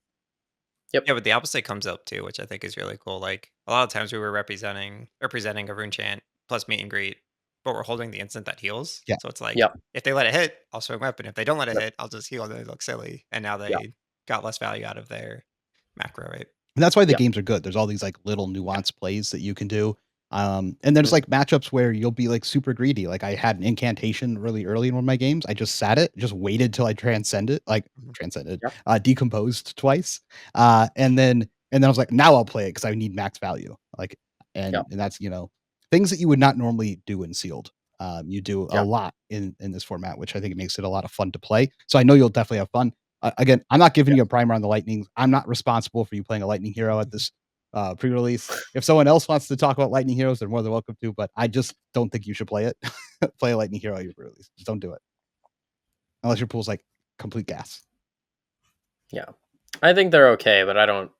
Yep. Yeah, but the opposite comes up too, which I think is really cool. Like a lot of times we were representing a rune chant plus meet and greet, but we're holding the instant that heals. Yeah. So it's like Yep. if they let it hit, I'll swing weapon. If they don't let it Yep. hit, I'll just heal and they look silly. And now Yep. they got less value out of their macro, right? And that's why the Yep. games are good. There's all these like little Yep. nuanced plays that you can do. And there's Mhm. like matchups where you'll be like super greedy. Like I had an incantation really early in one of my games. I just sat it, just waited till I Mhm. Yep. decomposed twice. And then I was like, now I'll play it because I need max value. Like, and Yep. and that's things that you would not normally do in sealed. You do a Yep. lot in this format, which I think makes it a lot of fun to play. So I know you'll definitely have fun. Again, I'm not giving Yep. you a primer on the lightnings. I'm not responsible for you playing a lightning hero at this pre-release. If someone else wants to talk about lightning heroes, they're more than welcome to. But I just don't think you should play it. Play a lightning hero at your pre-release. Just don't do it unless your pool's like complete gas. Yeah, I think they're okay, but I don't.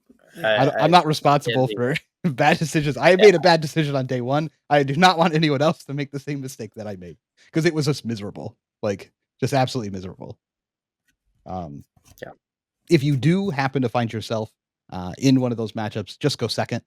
I'm not responsible can't for bad decisions. I made a bad decision on day one. I do not want anyone else to make the same mistake that I made because it was just miserable, like just absolutely miserable. Yeah. If you do happen to find yourself in one of those matchups, just go second.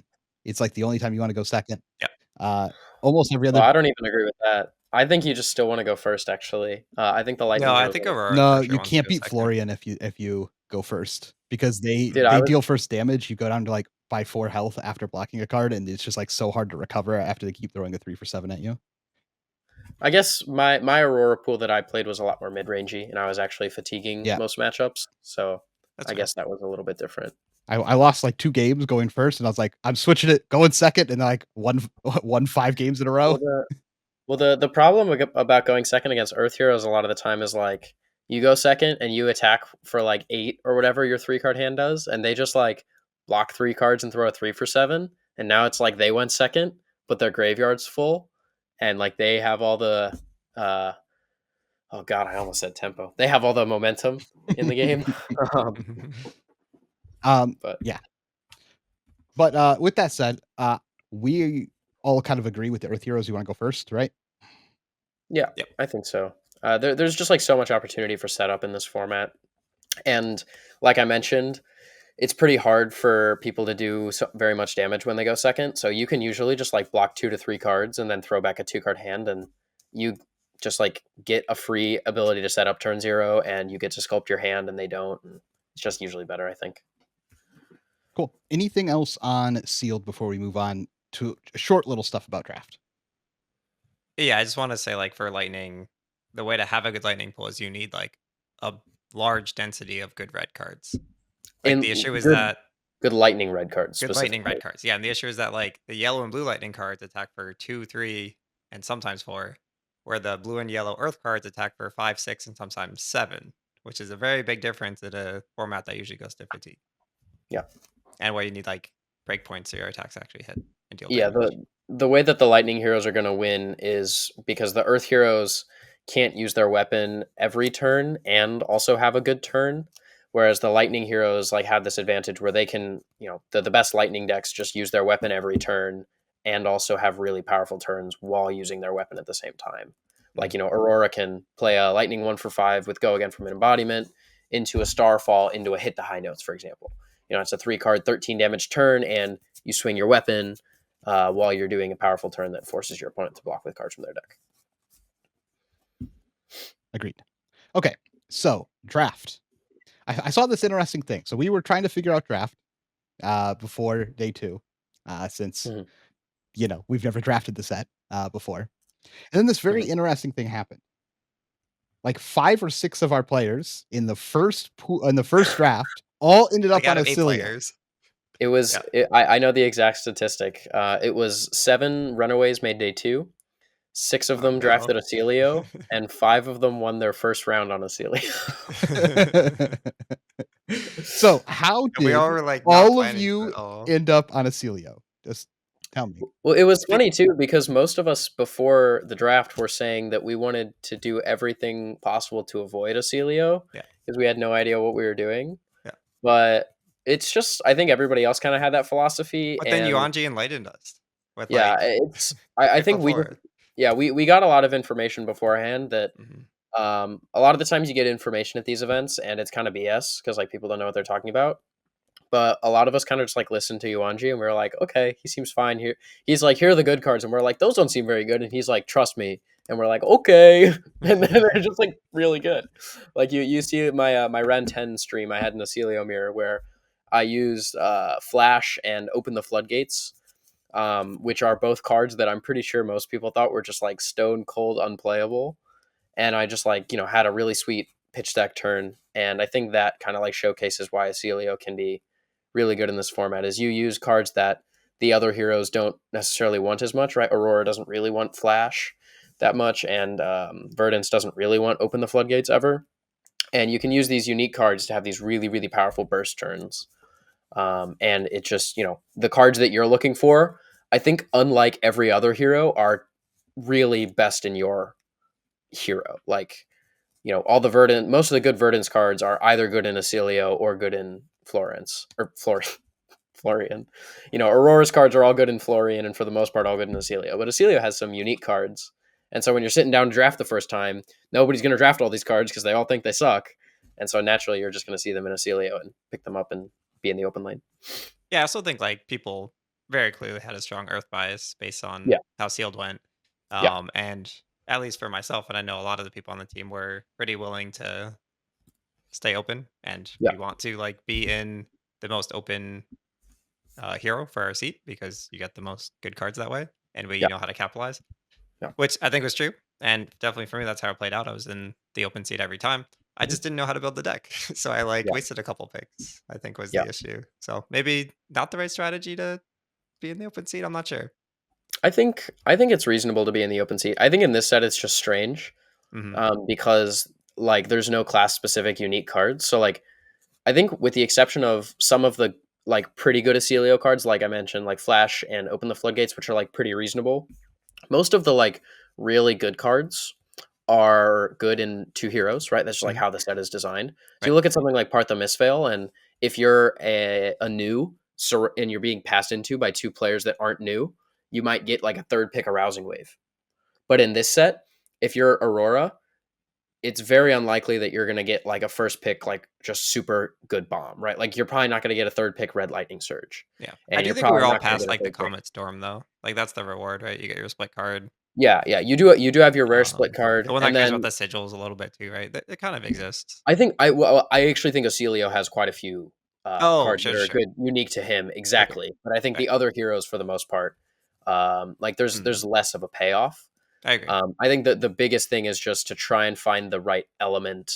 It's like the only time you want to go second. Yep. Almost every Well, other. I don't even agree with that. I think you just still want to go first. Actually, I think the lightning. No, I Heroes think are- Aurora No, for sure you wants to can't go beat second. Florian if you go first because they Dude, I was deal first damage. You go down to like by 4 health after blocking a card, and it's just like so hard to recover after they keep throwing a 3 for 7 at you. I guess my Aurora pool that I played was a lot more mid rangey, and I was actually fatiguing Yeah. most matchups. So That's I fair. guess that was a little bit different. I lost like 2 games going first, and I was like, I'm switching it, going second, and like won 5 games in a row. The problem about going second against Earth Heroes a lot of the time is like you go second and you attack for like 8 or whatever your 3 card hand does, and they just like block 3 cards and throw a 3 for 7, and now it's like they went second, but their graveyard's full, and like they have all the uh, oh god, I almost said tempo. They have all the momentum in the game. But Yeah. But with that said, we all kind of agree with the Earth Heroes. You want to go first, right? yeah, Yep. I think so. There's just like so much opportunity for setup in this format, and like I mentioned, it's pretty hard for people to do very much damage when they go second. So you can usually just like block 2 to 3 cards and then throw back a 2 card hand, and you just like get a free ability to set up turn 0, and you get to sculpt your hand, and they don't. And it's just usually better, I think. Cool. Anything else on sealed before we move on to short little stuff about draft? Yeah, I just want to say, like, for lightning, the way to have a good lightning pool is you need like a large density of good red cards. Like And the issue is good that good lightning red cards good lightning specifically. red cards. Yeah, and the issue is that like the yellow and blue lightning cards attack for 2, 3, and sometimes 4, where the blue and yellow earth cards attack for 5, 6, and sometimes 7, which is a very big difference in a format that usually goes to fatigue. Yeah. And where you need like breakpoints so your attacks actually hit and deal Yeah, damage. the way that the lightning heroes are going to win is because the earth heroes can't use their weapon every turn and also have a good turn. Whereas the lightning heroes like have this advantage where they can, the best lightning decks just use their weapon every turn and also have really powerful turns while using their weapon at the same time. Like, Aurora can play a lightning 1 for 5 with Go Again from an embodiment into a Starfall into a Hit the High Notes, for example. It's a 3-card, 13 damage turn, and you swing your weapon while you're doing a powerful turn that forces your opponent to block with cards from their deck. Agreed. Okay, so draft. I saw this interesting thing. So we were trying to figure out draft before day 2, since we've never drafted the set before. And then this very interesting thing happened. Like 5 or 6 of our players in the first draft all ended up Like on out of 8 Aelio. players. It was, I know the exact statistic. It was 7 Runaways made day 2. 6 of them drafted Aelio, and 5 of them won their first round on Aelio. So how did we all were like all of you end up on Aelio? Just tell me. Well, it was funny too, because most of us before the draft were saying that we wanted to do everything possible to avoid Aelio, because we had no idea what we were doing. Yeah. But it's just, I think everybody else kind of had that philosophy. But then Yuanji enlightened us. With I think we got a lot of information beforehand that a lot of the times you get information at these events and it's kind of BS because like people don't know what they're talking about. But a lot of us kind of just like listened to Yuanji and we were like, okay, he seems fine here. He's like, here are the good cards. And we're like, those don't seem very good. And he's like, trust me. And we're like, okay. And then they're just like really good. Like you see my Ren 10 stream, I had an Aelio mirror where I used Flash and Open the Floodgates, which are both cards that I'm pretty sure most people thought were just like stone cold unplayable. And I just like, had a really sweet pitch deck turn. And I think that kind of like showcases why Aelio can be really good in this format is you use cards that the other heroes don't necessarily want as much, right? Aurora doesn't really want Flash that much, and Verdant doesn't really want Open the Floodgates ever. And you can use these unique cards to have these really, really powerful burst turns. And it just, the cards that you're looking for, I think, unlike every other hero, are really best in your hero. Like, all the Verdant, most of the good Verdant's cards are either good in Aelio or good in Florian. Aurora's cards are all good in Florian and for the most part all good in Aelio. But Aelio has some unique cards. And so when you're sitting down to draft the first time, nobody's going to draft all these cards because they all think they suck. And so naturally you're just going to see them in Aelio and pick them up and be in the open lane. Yeah, I also think like people very clearly had a strong Earth bias based on how sealed went. And at least for myself, and I know a lot of the people on the team were pretty willing to stay open, and we want to like be in the most open hero for our seat because you get the most good cards that way, and we know how to capitalize. Which I think was true, and definitely for me, that's how it played out. I was in the open seat every time. I just didn't know how to build the deck, so I wasted a couple picks. I think was the issue. So maybe not the right strategy to be in the open seat. I'm not sure. I think it's reasonable to be in the open seat. I think in this set it's just strange because like there's no class specific unique cards. So like I think with the exception of some of the like pretty good Aelio cards, like I mentioned, like Flash and Open the Floodgates, which are like pretty reasonable. Most of the like really good cards are good in 2 heroes, right? That's just like how the set is designed. So you look at something like Partha Misveil, and if you're a new and you're being passed into by 2 players that aren't new, you might get like a 3rd pick Arousing Wave. But in this set, if you're Aurora, it's very unlikely that you're going to get like a first pick, like just super good bomb, right? Like you're probably not going to get a 3rd pick Red Lightning Surge. Yeah. And I do think we're all past like the Comet Storm though. Like that's the reward, right? You get your split card. Yeah. You do have your rare split card. The one that cares about the sigils a little bit too, right? It kind of exists. I think I actually think Aelio has quite a few cards that are good, unique to him. Exactly. Okay. But I think the other heroes for the most part, like there's less of a payoff. I agree. I think that the biggest thing is just to try and find the right element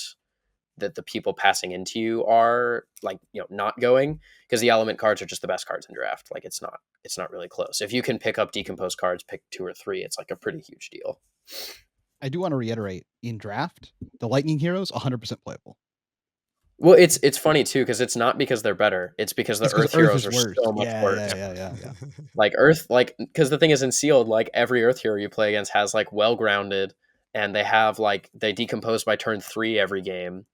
that the people passing into you are like, not going, because the element cards are just the best cards in draft. Like it's not really close. If you can pick up decomposed cards, pick 2 or 3, it's like a pretty huge deal. I do want to reiterate, in draft, the Lightning heroes 100% playable. Well, it's funny too because it's not because they're better. It's because the Earth heroes are so much worse. Yeah. Like Earth, like because the thing is in sealed, like every Earth hero you play against has like well-grounded and they have like they decompose by turn 3 every game.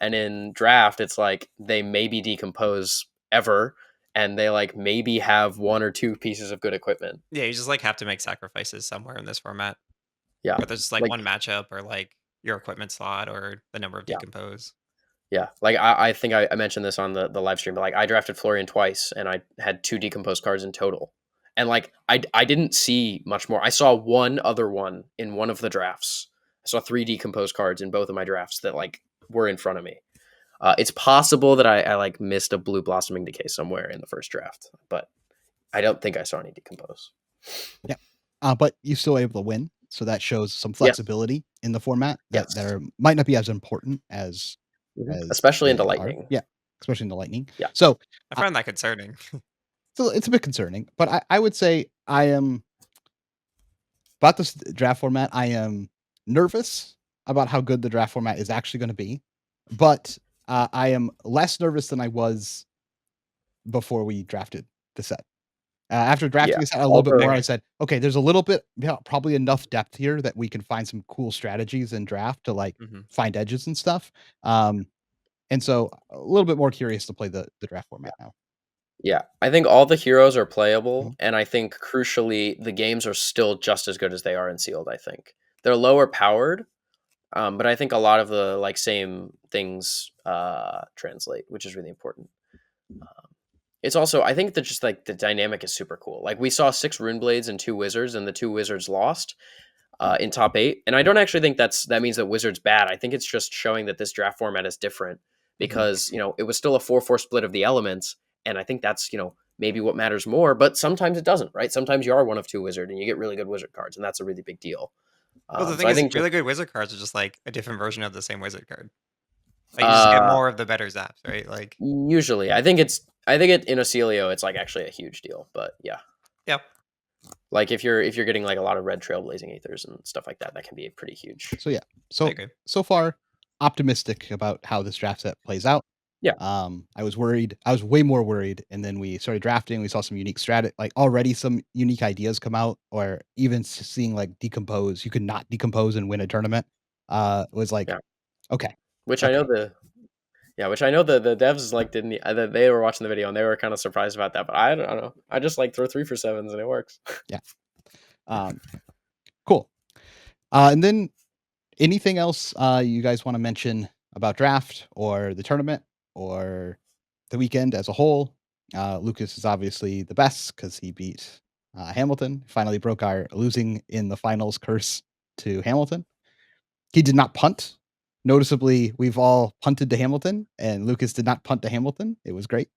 And in draft, it's like they maybe decompose ever, and they like maybe have 1 or 2 pieces of good equipment. Yeah, you just like have to make sacrifices somewhere in this format. Yeah, Whether it's like like one matchup or like your equipment slot or the number of yeah, decompose. yeah. Like I think I mentioned this on the live stream, but like I drafted Florian twice, and I had 2 decomposed cards in total. And like I didn't see much more. I saw one other one in one of the drafts. I saw 3 decomposed cards in both of my drafts that like were in front of me. It's possible that I like missed a blue blossoming decay somewhere in the first draft, but I don't think I saw any decompose. Yeah. But you still able to win, so that shows some Yeah. flexibility in the format that Yes. might not be as important as Especially into they are. lightning. Yeah, especially in the lightning. Yeah. So, I uh, find that concerning. so it's a bit concerning, but I would say I am about this draft format. I am nervous about how good the draft format is actually going to be, but I am less nervous than I was before we drafted the set. After Yeah. drafting this out a little bit Also, more, I said, "Okay, there's a little bit, yeah, probably enough depth here that we can find some cool strategies in draft to, like, Mhm. find edges and stuff." And so a little bit more curious to play the draft format now. yeah, I think all the heroes are Mhm, playable, and I think crucially the games are still just as good as they are in sealed. I think they're lower powered, but I think a lot of the like same things translate, which is really important. It's also I think that just like the dynamic is super cool. Like we saw 6 Rune Blades and 2 Wizards, and the 2 Wizards lost in top 8. And I don't actually think that means that Wizards bad. I think it's just showing that this draft format is different mhm. because it was still a 4-4 split of the elements, and I think that's maybe what matters more. But sometimes it doesn't, right? Sometimes you are one of 2 Wizard and you get really good Wizard cards, and that's a really big deal. Well, the So thing I is, think just really good wizard cards are just like a different version of the same wizard card. Like you just get uh, more of the better zaps, right? Like, usually I think it in Aelio it's like actually a huge deal. But yeah, yep. like if you're getting like a lot of red trailblazing aethers and stuff like that, that can be pretty huge. So, yeah. I So agree. so far, optimistic about how this draft set plays out. Yeah, I was worried. I was way more worried, and then we started drafting. We saw some unique like already some unique ideas come out, or even seeing like decompose. You could not decompose and win a tournament. Was like yeah. okay, Which I know okay, the Yeah, which I know the devs like didn't they were watching the video and they were kind of surprised about that, but I don't know. I just like throw 3 for 7s and it works. yeah, um, cool. And then anything else you guys want to mention about draft or the tournament or the weekend as a whole? Lucas is obviously the best because he beat Hamilton. Finally broke our losing in the finals curse to Hamilton. He did not punt. Noticeably, we've all punted to Hamilton, and Lucas did not punt to Hamilton. It was great.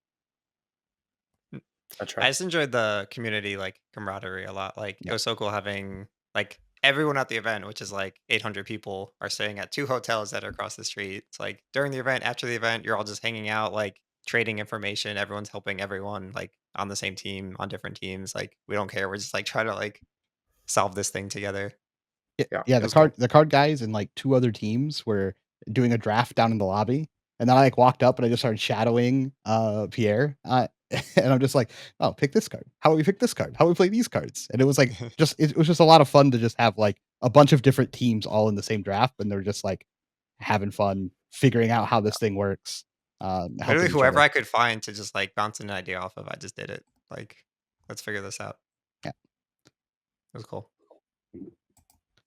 Mm. I try. I just enjoyed the community like camaraderie a lot. Like it Yeah. was so cool having like everyone at the event, which is like 800 people, are staying at 2 hotels that are across the street. It's like during the event, after the event, you're all just hanging out, like trading information. Everyone's helping everyone, like on the same team, on different teams. Like we don't care. We're just like trying to like solve this thing together. Yeah, Yeah. yeah, It was cool. the card guys and, like, 2 other teams were doing a draft down in the lobby, and then I, like, walked up and I just started shadowing, Pierre, and I'm just like, "Oh, pick this card. How do we pick this card? How do we play these cards?" And it was, like, just it was just a lot of fun to just have, like, a bunch of different teams all in the same draft, and they're just, like, having fun figuring out how this thing works, Literally, helping each whoever other. I could find to just like bounce an idea off of, I just did it. Like, let's figure this out. Yeah, It was cool.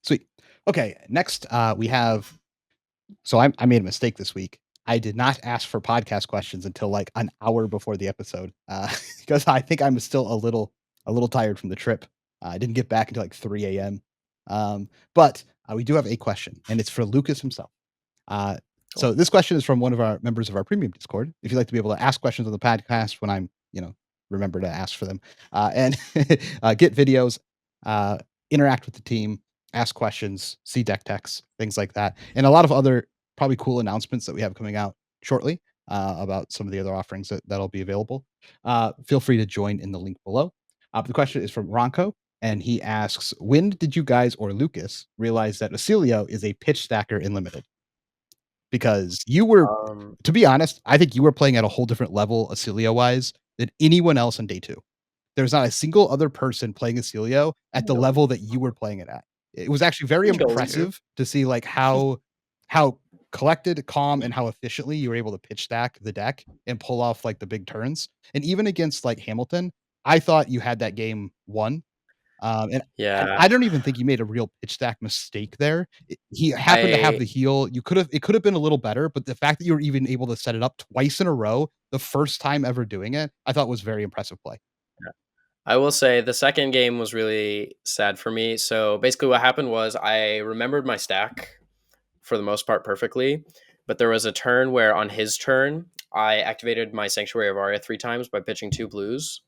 sweet. Okay, next, we have so I made a mistake this week. I did not ask for podcast questions until like an hour before the episode because I think I'm still a little tired from the trip. I didn't get back until like 3 a.m. But we do have a question, and it's for Lucas himself. Uh, Cool. so this question is from one of our members of our premium Discord. If you'd like to be able to ask questions on the podcast when I'm, remember to ask for them, and get videos, uh, interact with the team, ask questions, see deck techs, things like that, and a lot of other probably cool announcements that we have coming out shortly about some of the other offerings that'll be available. Feel free to join in the link below. But the question is from Ronco, and he asks, "When did you guys or Lucas realize that Aselio is a pitch stacker in limited?" Because you were, Um, to be honest, I think you were playing at a whole different level Aselio wise than anyone else on day two. There's not a single other person playing Aselio at the no. level that you were playing it at. It was actually very You can go impressive to see, like, how collected, calm, and how efficiently you were able to pitch stack the deck and pull off, like, the big turns. And even against, like, Hamilton, I thought you had that game won. And Yeah, I don't even think you made a real pitch stack mistake there. He happened to have I the heal. It could have been a little better, but the fact that you were even able to set it up twice in a row, the first time ever doing it, I thought was very impressive play. I will say the second game was really sad for me. So basically, what happened was I remembered my stack for the most part perfectly, but there was a turn where on his turn I activated my Sanctuary of Arya 3 times by pitching 2 blues,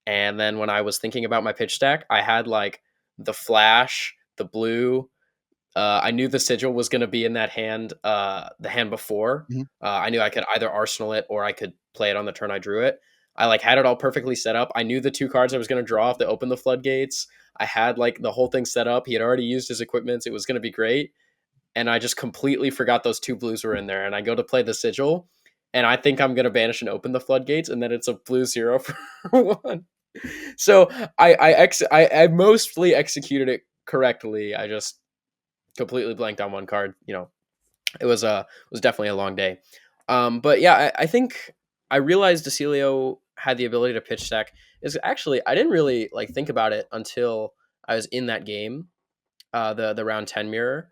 and then when I was thinking about my pitch stack, I had like the flash, the blue. I knew the sigil was going to be in that hand, the hand before. Mhm. I knew I could either arsenal it or I could play it on the turn I drew it. I like had it all perfectly set up. I knew the 2 cards I was going to draw off to open the floodgates. I had like the whole thing set up. He had already used his equipment. It was going to be great. And I just completely forgot those 2 blues were in there. And I go to play the sigil, and I think I'm going to banish and open the floodgates, and then it's a blue 0 for 1. So I mostly executed it correctly. I just completely blanked on one card. It was definitely a long day. But yeah, I think I realized Aelio had the ability to pitch stack. Is actually I didn't really like think about it until I was in that game, the round 10 mirror,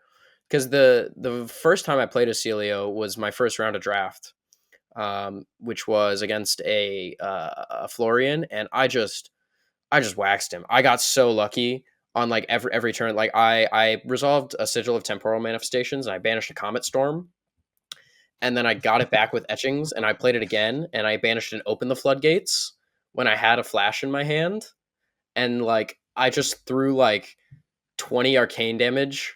because the first time I played Aelio was my first round of draft, which was against a Florian, and I just waxed him. I got so lucky on like every turn. Like I resolved a sigil of temporal manifestations, and I banished a comet storm, and then I got it back with etchings, and I played it again, and I banished and opened the floodgates when I had a flash in my hand, and like I just threw like 20 arcane damage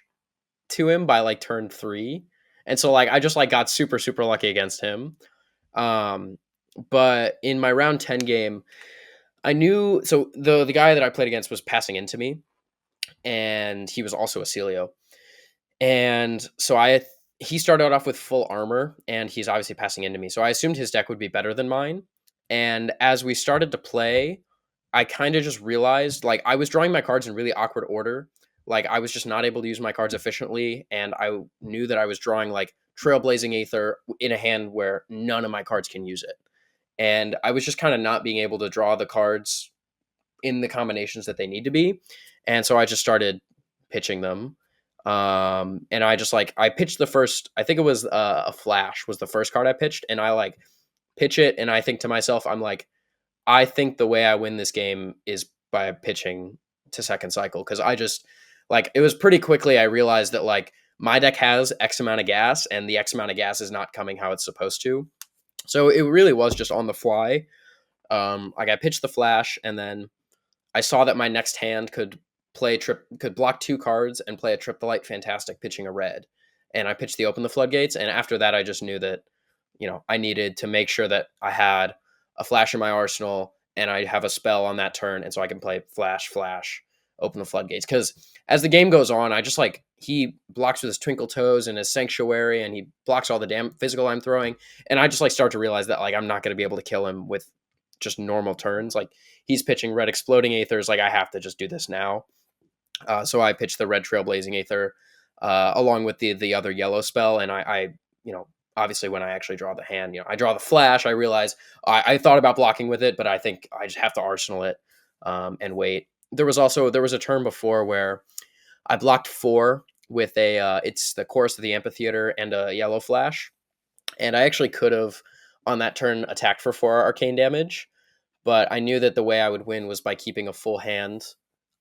to him by like turn 3. And so like I just like got super super lucky against him. Um but in my round 10 game, I knew, so the guy that I played against was passing into me, and he was also a Celio. And so he started off with full armor, and he's obviously passing into me. So I assumed his deck would be better than mine. And as we started to play, I kind of just realized like I was drawing my cards in really awkward order. Like I was just not able to use my cards efficiently, and I knew that I was drawing like Trailblazing Aether in a hand where none of my cards can use it. And I was just kind of not being able to draw the cards in the combinations that they need to be. And so I just started pitching them. And I just like, I pitched the first, I think it was a flash was the first card I pitched. And I like pitch it. And I think to myself, I'm like, I think the way I win this game is by pitching to second cycle. Cause I just like, it was pretty quickly, I realized that like my deck has X amount of gas, and the X amount of gas is not coming how it's supposed to. So it really was just on the fly. Like I pitched the flash, and then I saw that my next hand could block 2 cards and play a Trip the Light Fantastic, pitching a red. And I pitched the Open the Floodgates, and after that I just knew that, I needed to make sure that I had a flash in my arsenal and I have a spell on that turn, and so I can play flash, open the floodgates. Because as the game goes on, I just like he blocks with his Twinkle Toes and his Sanctuary, and he blocks all the damn physical I'm throwing, and I just like start to realize that like I'm not going to be able to kill him with just normal turns. Like he's pitching red exploding aethers, like I have to just do this now. So I pitched the red Trailblazing Aether along with the other yellow spell, and I obviously when I actually draw the hand, I draw the flash. I realize I thought about blocking with it, but I think I just have to arsenal it and wait. There was a turn before where I blocked 4 with it's the Chorus of the Amphitheater and a yellow flash, and I actually could have on that turn attacked for 4 arcane damage, but I knew that the way I would win was by keeping a full hand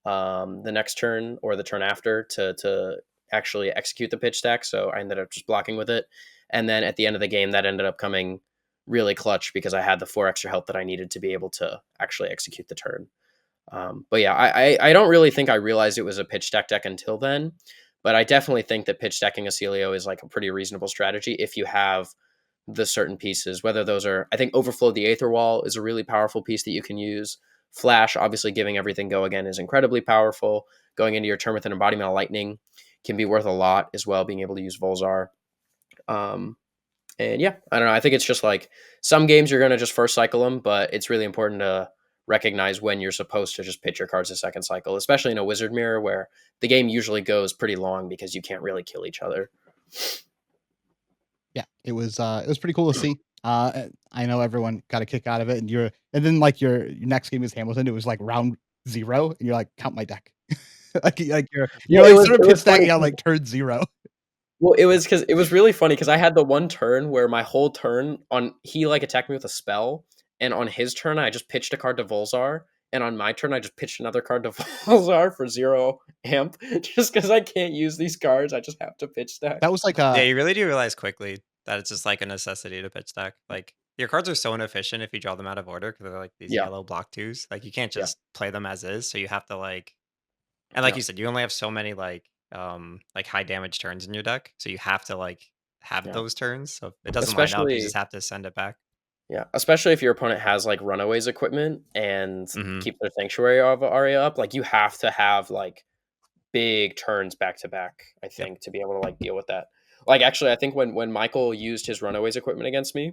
the next turn or the turn after to actually execute the pitch stack. So I ended up just blocking with it, and then at the end of the game, that ended up coming really clutch because I had the 4 extra health that I needed to be able to actually execute the turn. But yeah, I don't really think I realized it was a pitch stack deck until then, but I definitely think that pitch stacking a Celio is like a pretty reasonable strategy if you have the certain pieces, whether those are, I think Overflow the Aether Wall is a really powerful piece that you can use. Flash, obviously giving everything go again is incredibly powerful. Going into your turn with an Embodiment of Lightning can be worth a lot as well, being able to use Volzar. And yeah, I don't know. I think it's just like some games you're going to just first cycle them, but it's really important to recognize when you're supposed to just pitch your cards a second cycle, especially in a wizard mirror where the game usually goes pretty long because you can't really kill each other. Yeah, it was pretty cool to see. I know everyone got a kick out of it, and then like your next game is Hamilton. It was like round 0, and you're like, count my deck. like you're Well, like it sort of was pitch funny stacking on 'cause like turn 0. well, it was really funny because I had the one turn where my whole turn on he like attacked me with a spell, and on his turn I just pitched a card to Volzar, and on my turn I just pitched another card to Volzar for 0 amp. Just because I can't use these cards, I just have to pitch stack. That was like Yeah, you really do realize quickly that it's just like a necessity to pitch stack. Like your cards are so inefficient if you draw them out of order because they're like these Yeah, yellow block 2s. Like you can't yeah, just play them as is. So you have to like, and like yeah, you said, you only have so many like high damage turns in your deck. So you have to like have yeah. those turns. So if it doesn't line up, you Especially just have to send it back. Yeah, especially if your opponent has like Runaways equipment and Hmm. keep their Sanctuary of Aria up, like you have to have like big turns back to back, I Yep. think, to be able to like deal with that. Like actually I think when Michael used his Runaways equipment against me,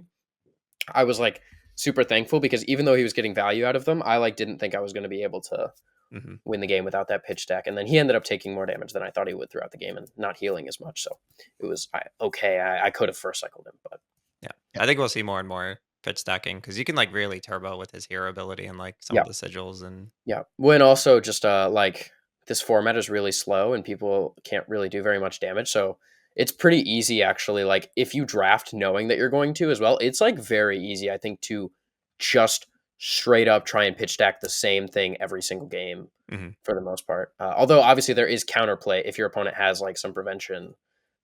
I was like super thankful because even though he was getting value out of them, I like didn't think I was going to be able to Hmm. win the game without that pitch deck. And then he ended up taking more damage than I thought he would throughout the game and not healing as much. So it was okay. I could have first cycled him, but Yeah. yeah. I think we'll see more and more pitch stacking because you can like really turbo with his hero ability and like some yeah. of the sigils and Yeah. When also just like this format is really slow and people can't really do very much damage. So it's pretty easy actually. Like if you draft knowing that you're going to as well, it's like very easy, I think, to just straight up try and pitch stack the same thing every single game Mhm. for the most part. Although obviously there is counterplay. If your opponent has like some prevention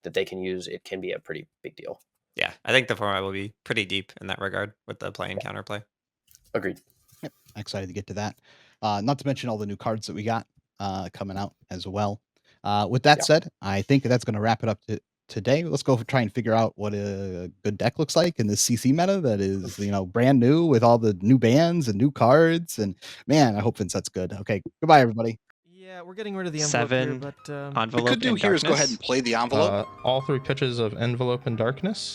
that they can use, it can be a pretty big deal. Yeah, I think the format will be pretty deep in that regard with the play and counterplay. Agreed. Yep, excited to get to that. Not to mention all the new cards that we got coming out as well. With that Yeah. said, I think that's going to wrap it up today. Let's go try and figure out what a good deck looks like in the CC meta that is, brand new with all the new bands and new cards. And man, I hope Vincent's good. Okay, goodbye, everybody. Yeah, we're getting rid of the envelope here, 7 but What we envelope could do in here is go ahead darkness. and play the envelope. All 3 pitches of Envelope and Darkness.